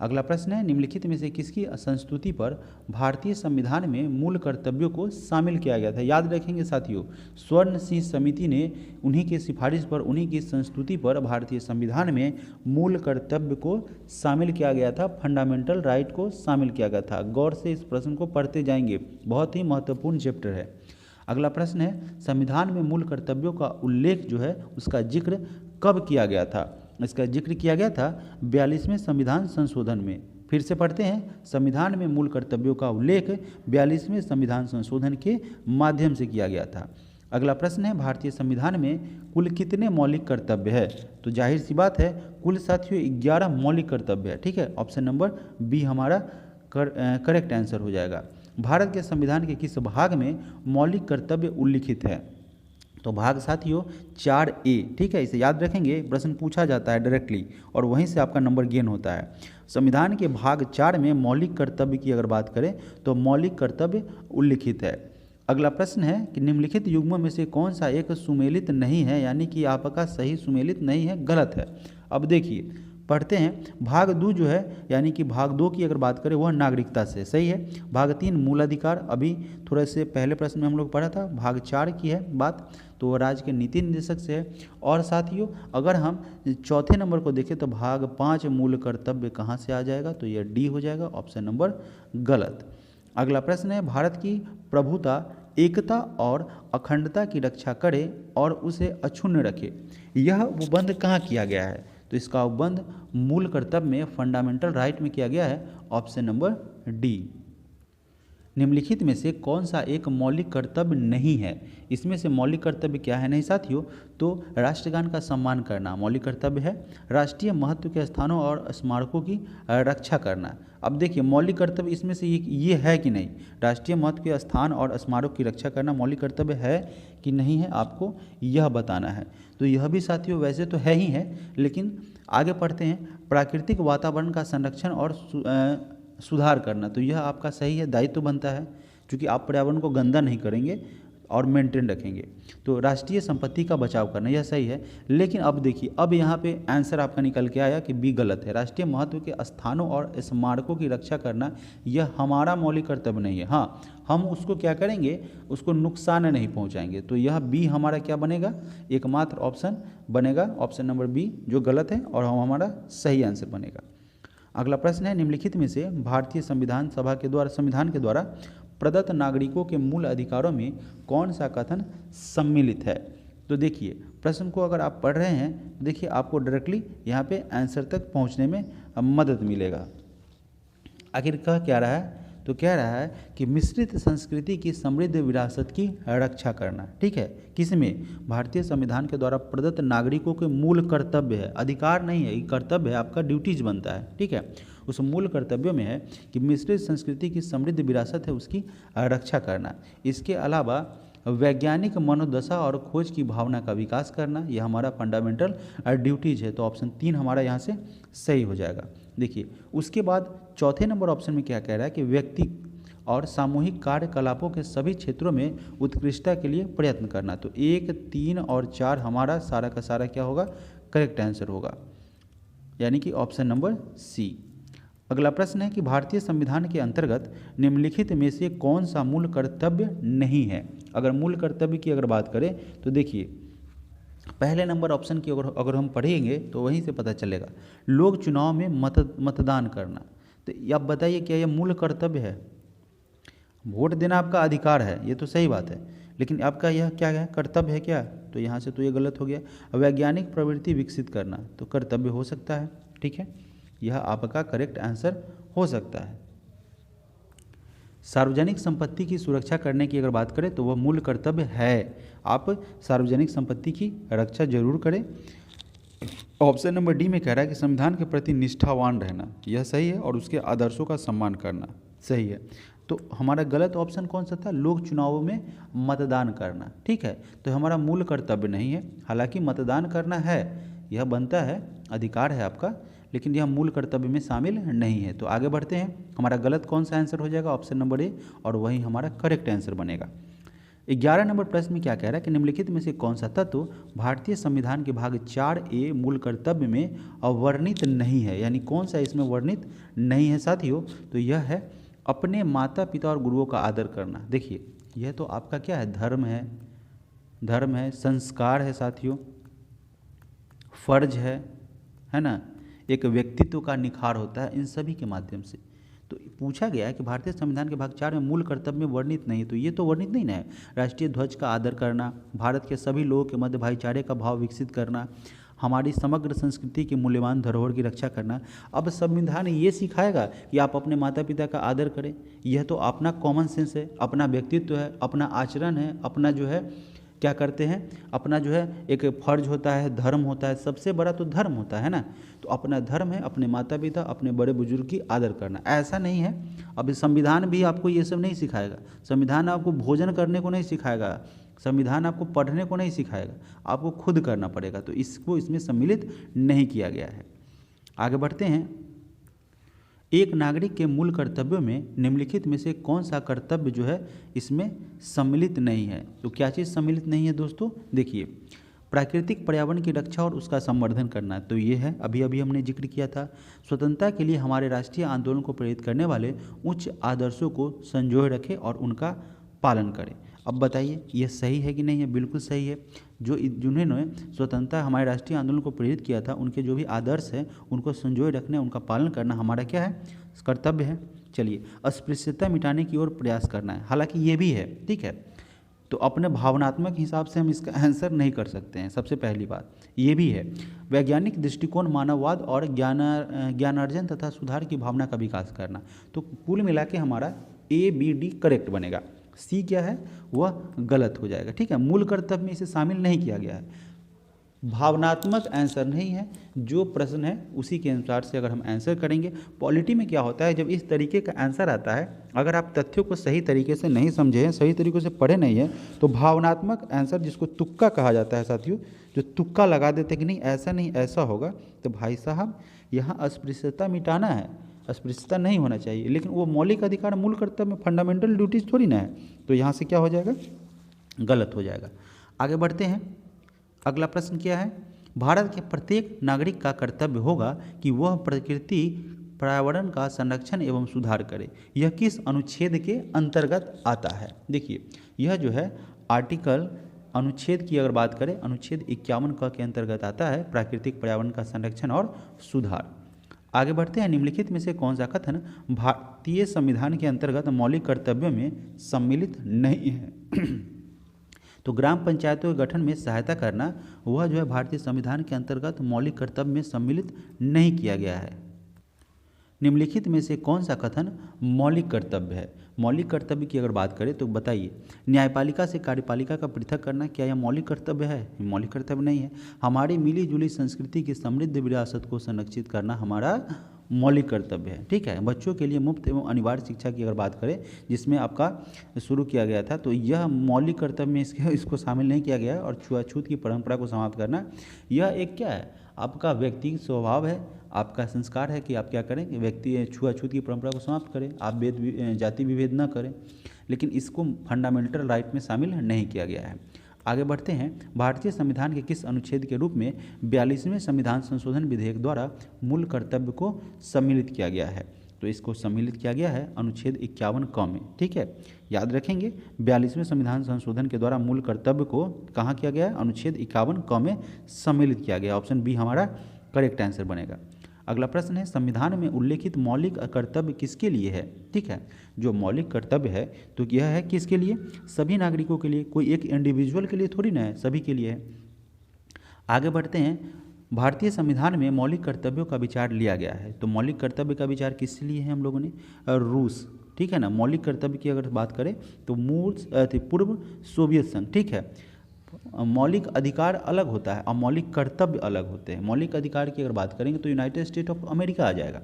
अगला प्रश्न है, निम्नलिखित में से किसकी संस्तुति पर भारतीय संविधान में मूल कर्तव्यों को शामिल किया गया था? याद रखेंगे साथियों, स्वर्ण सिंह समिति ने उन्हीं की सिफारिश पर, उन्हीं की संस्तुति पर भारतीय संविधान में मूल कर्तव्य को शामिल किया गया था, फंडामेंटल राइट को शामिल किया गया था। गौर से इस प्रश्न को पढ़ते जाएंगे, बहुत ही महत्वपूर्ण चैप्टर है। अगला प्रश्न है, संविधान में मूल कर्तव्यों का उल्लेख जो है उसका जिक्र कब किया गया था? इसका जिक्र किया गया था 42वें संविधान संशोधन में। फिर से पढ़ते हैं, संविधान में मूल कर्तव्यों का उल्लेख 42वें संविधान संशोधन के माध्यम से किया गया था। अगला प्रश्न है, भारतीय संविधान में कुल कितने मौलिक कर्तव्य है? तो जाहिर सी बात है, कुल साथियों 11 मौलिक कर्तव्य है। ठीक है, ऑप्शन नंबर बी हमारा करेक्ट आंसर हो जाएगा। भारत के संविधान के किस भाग में मौलिक कर्तव्य उल्लिखित है? तो भाग साथियों 4A। ठीक है, इसे याद रखेंगे, प्रश्न पूछा जाता है डायरेक्टली और वहीं से आपका नंबर गेन होता है। संविधान के भाग 4 में मौलिक कर्तव्य की अगर बात करें तो मौलिक कर्तव्य उल्लिखित है। अगला प्रश्न है कि निम्नलिखित युग्मों में से कौन सा एक सुमेलित नहीं है, यानी कि आपका सही सुमेलित नहीं है, गलत है। अब देखिए पढ़ते हैं, भाग 2 जो है यानी कि भाग 2 की अगर बात करें वह नागरिकता से सही है। भाग 3 मूलाधिकार, अभी थोड़े से पहले प्रश्न में हम लोग पढ़ा था। भाग 4 की है बात तो वह राज्य के नीति निर्देशक से है। और साथियों अगर हम चौथे नंबर को देखें तो भाग 5 मूल कर्तव्य कहाँ से आ जाएगा? तो यह डी हो जाएगा, ऑप्शन नंबर गलत। अगला प्रश्न है, भारत की प्रभुता, एकता और अखंडता की रक्षा करे और उसे अक्षुण्ण रखे, यह उपबंध कहाँ किया गया है? तो इसका उपबंध मूल कर्तव्य में, फंडामेंटल राइट में किया गया है, ऑप्शन नंबर डी। निम्नलिखित में से कौन सा एक मौलिक कर्तव्य नहीं है? इसमें से मौलिक कर्तव्य क्या है नहीं साथियों? तो राष्ट्रगान का सम्मान करना मौलिक कर्तव्य है, राष्ट्रीय महत्व के स्थानों और स्मारकों की रक्षा करना। अब देखिए मौलिक कर्तव्य इसमें से ये है कि नहीं? राष्ट्रीय महत्व के स्थान और स्मारक की रक्षा करना मौलिक कर्तव्य है कि नहीं है, आपको यह बताना है। तो यह भी साथियों वैसे तो है ही है, लेकिन आगे पढ़ते हैं, प्राकृतिक वातावरण का संरक्षण और सुधार करना, तो यह आपका सही है, दायित्व बनता है, क्योंकि आप पर्यावरण को गंदा नहीं करेंगे और मेंटेन रखेंगे। तो राष्ट्रीय संपत्ति का बचाव करना यह सही है। लेकिन अब देखिए, अब यहाँ पे आंसर आपका निकल के आया कि बी गलत है। राष्ट्रीय महत्व के स्थानों और स्मारकों की रक्षा करना यह हमारा मौलिक कर्तव्य नहीं है। हाँ, हम उसको क्या करेंगे, उसको नुकसान नहीं पहुँचाएंगे। तो यह बी हमारा क्या बनेगा? एकमात्र ऑप्शन बनेगा, ऑप्शन नंबर बी, जो गलत है और हमारा सही आंसर बनेगा। अगला प्रश्न है, निम्नलिखित में से भारतीय संविधान के द्वारा प्रदत्त नागरिकों के मूल अधिकारों में कौन सा कथन सम्मिलित है? तो देखिए प्रश्न को अगर आप पढ़ रहे हैं देखिए आपको डायरेक्टली यहाँ पे आंसर तक पहुँचने में मदद मिलेगा। आखिर कह क्या रहा है, तो कह रहा है कि मिश्रित संस्कृति की समृद्ध विरासत की रक्षा करना। ठीक है, किसमें? भारतीय संविधान के द्वारा प्रदत्त नागरिकों के मूल कर्तव्य है, अधिकार नहीं है, ये कर्तव्य है, आपका ड्यूटीज बनता है। ठीक है, उस मूल कर्तव्यों में है कि मिश्रित संस्कृति की समृद्ध विरासत है उसकी रक्षा करना। इसके अलावा वैज्ञानिक मनोदशा और खोज की भावना का विकास करना, यह हमारा फंडामेंटल ड्यूटीज है। तो ऑप्शन 3 हमारा यहाँ से सही हो जाएगा। देखिए उसके बाद चौथे नंबर ऑप्शन में क्या कह रहा है कि व्यक्ति और सामूहिक कार्यकलापों के सभी क्षेत्रों में उत्कृष्टता के लिए प्रयत्न करना। तो 1, 3 और 4 हमारा सारा का सारा क्या होगा, करेक्ट आंसर होगा, यानी कि ऑप्शन नंबर सी। अगला प्रश्न है कि भारतीय संविधान के अंतर्गत निम्नलिखित में से कौन सा मूल कर्तव्य नहीं है। अगर मूल कर्तव्य की अगर बात करें तो देखिए पहले नंबर ऑप्शन की अगर हम पढ़ेंगे तो वहीं से पता चलेगा, लोक चुनाव में मतदान करना। तो आप बताइए क्या यह मूल कर्तव्य है? वोट देना आपका अधिकार है, ये तो सही बात है, लेकिन आपका यह क्या है, कर्तव्य है क्या? तो यहाँ से तो ये गलत हो गया। वैज्ञानिक प्रवृत्ति विकसित करना तो कर्तव्य हो सकता है। ठीक है, यह आपका करेक्ट आंसर हो सकता है। सार्वजनिक संपत्ति की सुरक्षा करने की अगर बात करें तो वह मूल कर्तव्य है, आप सार्वजनिक संपत्ति की रक्षा जरूर करें। ऑप्शन नंबर डी में कह रहा है कि संविधान के प्रति निष्ठावान रहना, यह सही है, और उसके आदर्शों का सम्मान करना सही है। तो हमारा गलत ऑप्शन कौन सा था, लोक चुनावों में मतदान करना। ठीक है, तो हमारा मूल कर्तव्य नहीं है, हालांकि मतदान करना है, यह बनता है, अधिकार है आपका, लेकिन यह मूल कर्तव्य में शामिल नहीं है। तो आगे बढ़ते हैं, हमारा गलत कौन सा आंसर हो जाएगा, ऑप्शन नंबर ए, और वही हमारा करेक्ट आंसर बनेगा। 11 नंबर प्रश्न में क्या कह रहा है कि निम्नलिखित में से कौन सा तत्व भारतीय संविधान के भाग 4A मूल कर्तव्य में वर्णित नहीं है, यानी कौन सा इसमें वर्णित नहीं है साथियों? तो यह है अपने माता पिता और गुरुओं का आदर करना। देखिए यह तो आपका क्या है, धर्म है, संस्कार है साथियों, फर्ज है ना, एक व्यक्तित्व का निखार होता है इन सभी के माध्यम से। तो पूछा गया है कि भारतीय संविधान के भाग 4 में मूल कर्तव्य में वर्णित नहीं, तो ये तो वर्णित नहीं ना है। राष्ट्रीय ध्वज का आदर करना, भारत के सभी लोगों के मध्य भाईचारे का भाव विकसित करना, हमारी समग्र संस्कृति की मूल्यवान धरोहर की रक्षा करना। अब संविधान ये सिखाएगा कि आप अपने माता पिता का आदर करें, यह तो अपना कॉमन सेंस है, अपना व्यक्तित्व है, अपना आचरण है, अपना जो है क्या करते हैं, अपना जो है एक फर्ज होता है, धर्म होता है, सबसे बड़ा तो धर्म होता है ना। तो अपना धर्म है अपने माता पिता, अपने बड़े बुजुर्ग की आदर करना। ऐसा नहीं है, अब संविधान भी आपको ये सब नहीं सिखाएगा। संविधान आपको भोजन करने को नहीं सिखाएगा, संविधान आपको पढ़ने को नहीं सिखाएगा, आपको खुद करना पड़ेगा। तो इसको इसमें सम्मिलित नहीं किया गया है। आगे बढ़ते हैं, एक नागरिक के मूल कर्तव्यों में निम्नलिखित में से कौन सा कर्तव्य जो है इसमें सम्मिलित नहीं है? तो क्या चीज़ सम्मिलित नहीं है दोस्तों? देखिए प्राकृतिक पर्यावरण की रक्षा और उसका संवर्धन करना, तो ये है, अभी हमने जिक्र किया था। स्वतंत्रता के लिए हमारे राष्ट्रीय आंदोलन को प्रेरित करने वाले उच्च आदर्शों को संजोए रखें और उनका पालन करें। अब बताइए यह सही है कि नहीं है? बिल्कुल सही है। जिन्होंने स्वतंत्रता हमारे राष्ट्रीय आंदोलन को प्रेरित किया था, उनके जो भी आदर्श हैं उनको संजोए रखने, उनका पालन करना हमारा क्या है, कर्तव्य है। चलिए, अस्पृश्यता मिटाने की ओर प्रयास करना है, हालांकि ये भी है, ठीक है। तो अपने भावनात्मक हिसाब से हम इसका आंसर नहीं कर सकते हैं, सबसे पहली बात ये भी है। वैज्ञानिक दृष्टिकोण, मानववाद और ज्ञानार्जन तथा सुधार की भावना का विकास करना। तो कुल मिला के हमारा ABD करेक्ट बनेगा, सी क्या है वह गलत हो जाएगा, ठीक है। मूल कर्तव्य में इसे शामिल नहीं किया गया है, भावनात्मक आंसर नहीं है। जो प्रश्न है उसी के अनुसार से अगर हम आंसर करेंगे। पॉलिटी में क्या होता है, जब इस तरीके का आंसर आता है, अगर आप तथ्यों को सही तरीके से नहीं समझे हैं, सही तरीके से पढ़े नहीं हैं, तो भावनात्मक आंसर, जिसको तुक्का कहा जाता है साथियों, जो तुक्का लगा देते कि नहीं ऐसा नहीं ऐसा होगा, तो भाई साहब यहाँ अस्पृश्यता मिटाना है, अस्पृश्यता नहीं होना चाहिए, लेकिन वो मौलिक अधिकार, मूल कर्तव्य में फंडामेंटल ड्यूटीज थोड़ी ना है। तो यहाँ से क्या हो जाएगा, गलत हो जाएगा। आगे बढ़ते हैं, अगला प्रश्न क्या है, भारत के प्रत्येक नागरिक का कर्तव्य होगा कि वह प्रकृति पर्यावरण का संरक्षण एवं सुधार करे। यह किस अनुच्छेद के अंतर्गत आता है? देखिए यह जो है आर्टिकल, अनुच्छेद की अगर बात करें, अनुच्छेद 51 क के अंतर्गत आता है, प्राकृतिक पर्यावरण का संरक्षण और सुधार। आगे बढ़ते हैं, निम्नलिखित में से कौन सा कथन भारतीय संविधान के अंतर्गत मौलिक कर्तव्यों में सम्मिलित नहीं है? तो ग्राम पंचायतों के गठन में सहायता करना वह जो है भारतीय संविधान के अंतर्गत मौलिक कर्तव्य में सम्मिलित नहीं किया गया है। निम्नलिखित में से कौन सा कथन मौलिक कर्तव्य है? मौलिक कर्तव्य की अगर बात करें तो बताइए, न्यायपालिका से कार्यपालिका का पृथक करना क्या यह मौलिक कर्तव्य है? मौलिक कर्तव्य नहीं है। हमारी मिली जुली संस्कृति की समृद्ध विरासत को संरक्षित करना हमारा मौलिक कर्तव्य है। ठीक है, बच्चों के लिए मुफ्त एवं अनिवार्य शिक्षा की अगर बात करें जिसमें आपका शुरू किया गया था, तो यह मौलिक कर्तव्य में इसको शामिल नहीं किया गया है। और छुआछूत की परंपरा को समाप्त करना, यह एक क्या है, आपका व्यक्तिगत स्वभाव है, आपका संस्कार है कि आप क्या करें कि व्यक्ति छुआछूत की परंपरा को समाप्त करें, आप जाति विभेद न करें, लेकिन इसको फंडामेंटल राइट में शामिल नहीं किया गया है। आगे बढ़ते हैं। भारतीय संविधान के किस अनुच्छेद के रूप में 42वें संविधान संशोधन विधेयक द्वारा मूल कर्तव्य को सम्मिलित किया गया है? तो इसको सम्मिलित किया गया है अनुच्छेद 51 क में। ठीक है, याद रखेंगे 42वें संविधान संशोधन के द्वारा मूल कर्तव्य को कहाँ किया गया है? अनुच्छेद 51 क में सम्मिलित किया गया। ऑप्शन बी हमारा करेक्ट आंसर बनेगा। अगला प्रश्न है, संविधान में उल्लेखित मौलिक कर्तव्य किसके लिए है? ठीक है, जो मौलिक कर्तव्य है तो यह है किसके लिए? सभी नागरिकों के लिए, कोई एक इंडिविजुअल के लिए थोड़ी ना है, सभी के लिए है। आगे बढ़ते हैं। भारतीय संविधान में मौलिक कर्तव्यों का विचार लिया गया है, तो मौलिक कर्तव्य का विचार किस लिए है हम लोगों ने? रूस। ठीक है ना, मौलिक कर्तव्य की अगर बात करें तो पूर्व सोवियत संघ। ठीक है, मौलिक अधिकार अलग होता है और मौलिक कर्तव्य अलग होते हैं। मौलिक अधिकार की अगर बात करेंगे तो यूनाइटेड स्टेट ऑफ अमेरिका आ जाएगा,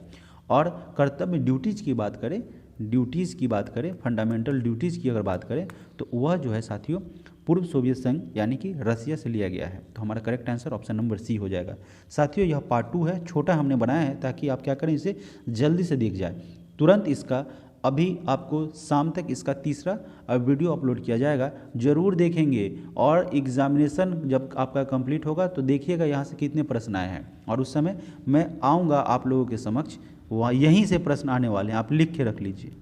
और कर्तव्य ड्यूटीज़ की बात करें फंडामेंटल ड्यूटीज़ की अगर बात करें तो वह जो है साथियों पूर्व सोवियत संघ यानी कि रसिया से लिया गया है। तो हमारा correct answer option number C हो जाएगा। साथियों यह पार्ट 2 है, छोटा हमने बनाया है ताकि आप क्या करें, इसे जल्दी से देख जाए। तुरंत इसका अभी आपको शाम तक इसका तीसरा वीडियो अपलोड किया जाएगा, ज़रूर देखेंगे। और एग्जामिनेशन जब आपका कंप्लीट होगा तो देखिएगा यहाँ से कितने प्रश्न आए हैं, और उस समय मैं आऊँगा आप लोगों के समक्ष, वहाँ यहीं से प्रश्न आने वाले हैं, आप लिख के रख लीजिए।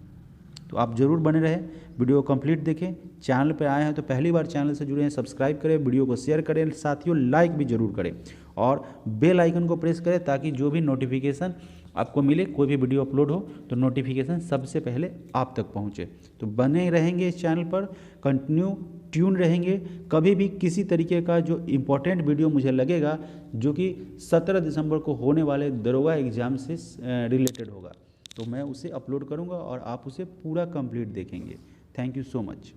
तो आप ज़रूर बने रहें, वीडियो कंप्लीट देखें। चैनल पर आए हैं तो पहली बार चैनल से जुड़े हैं, सब्सक्राइब करें, वीडियो को शेयर करें, साथियों लाइक भी ज़रूर करें, और बेल आइकन को प्रेस करें ताकि जो भी नोटिफिकेशन आपको मिले, कोई भी वीडियो अपलोड हो तो नोटिफिकेशन सबसे पहले आप तक पहुंचे। तो बने रहेंगे इस चैनल पर, कंटिन्यू ट्यून रहेंगे। कभी भी किसी तरीके का जो इम्पोर्टेंट वीडियो मुझे लगेगा जो कि 17 दिसंबर को होने वाले दरोगा एग्ज़ाम से रिलेटेड होगा, तो मैं उसे अपलोड करूंगा और आप उसे पूरा कंप्लीट देखेंगे। Thank you so much.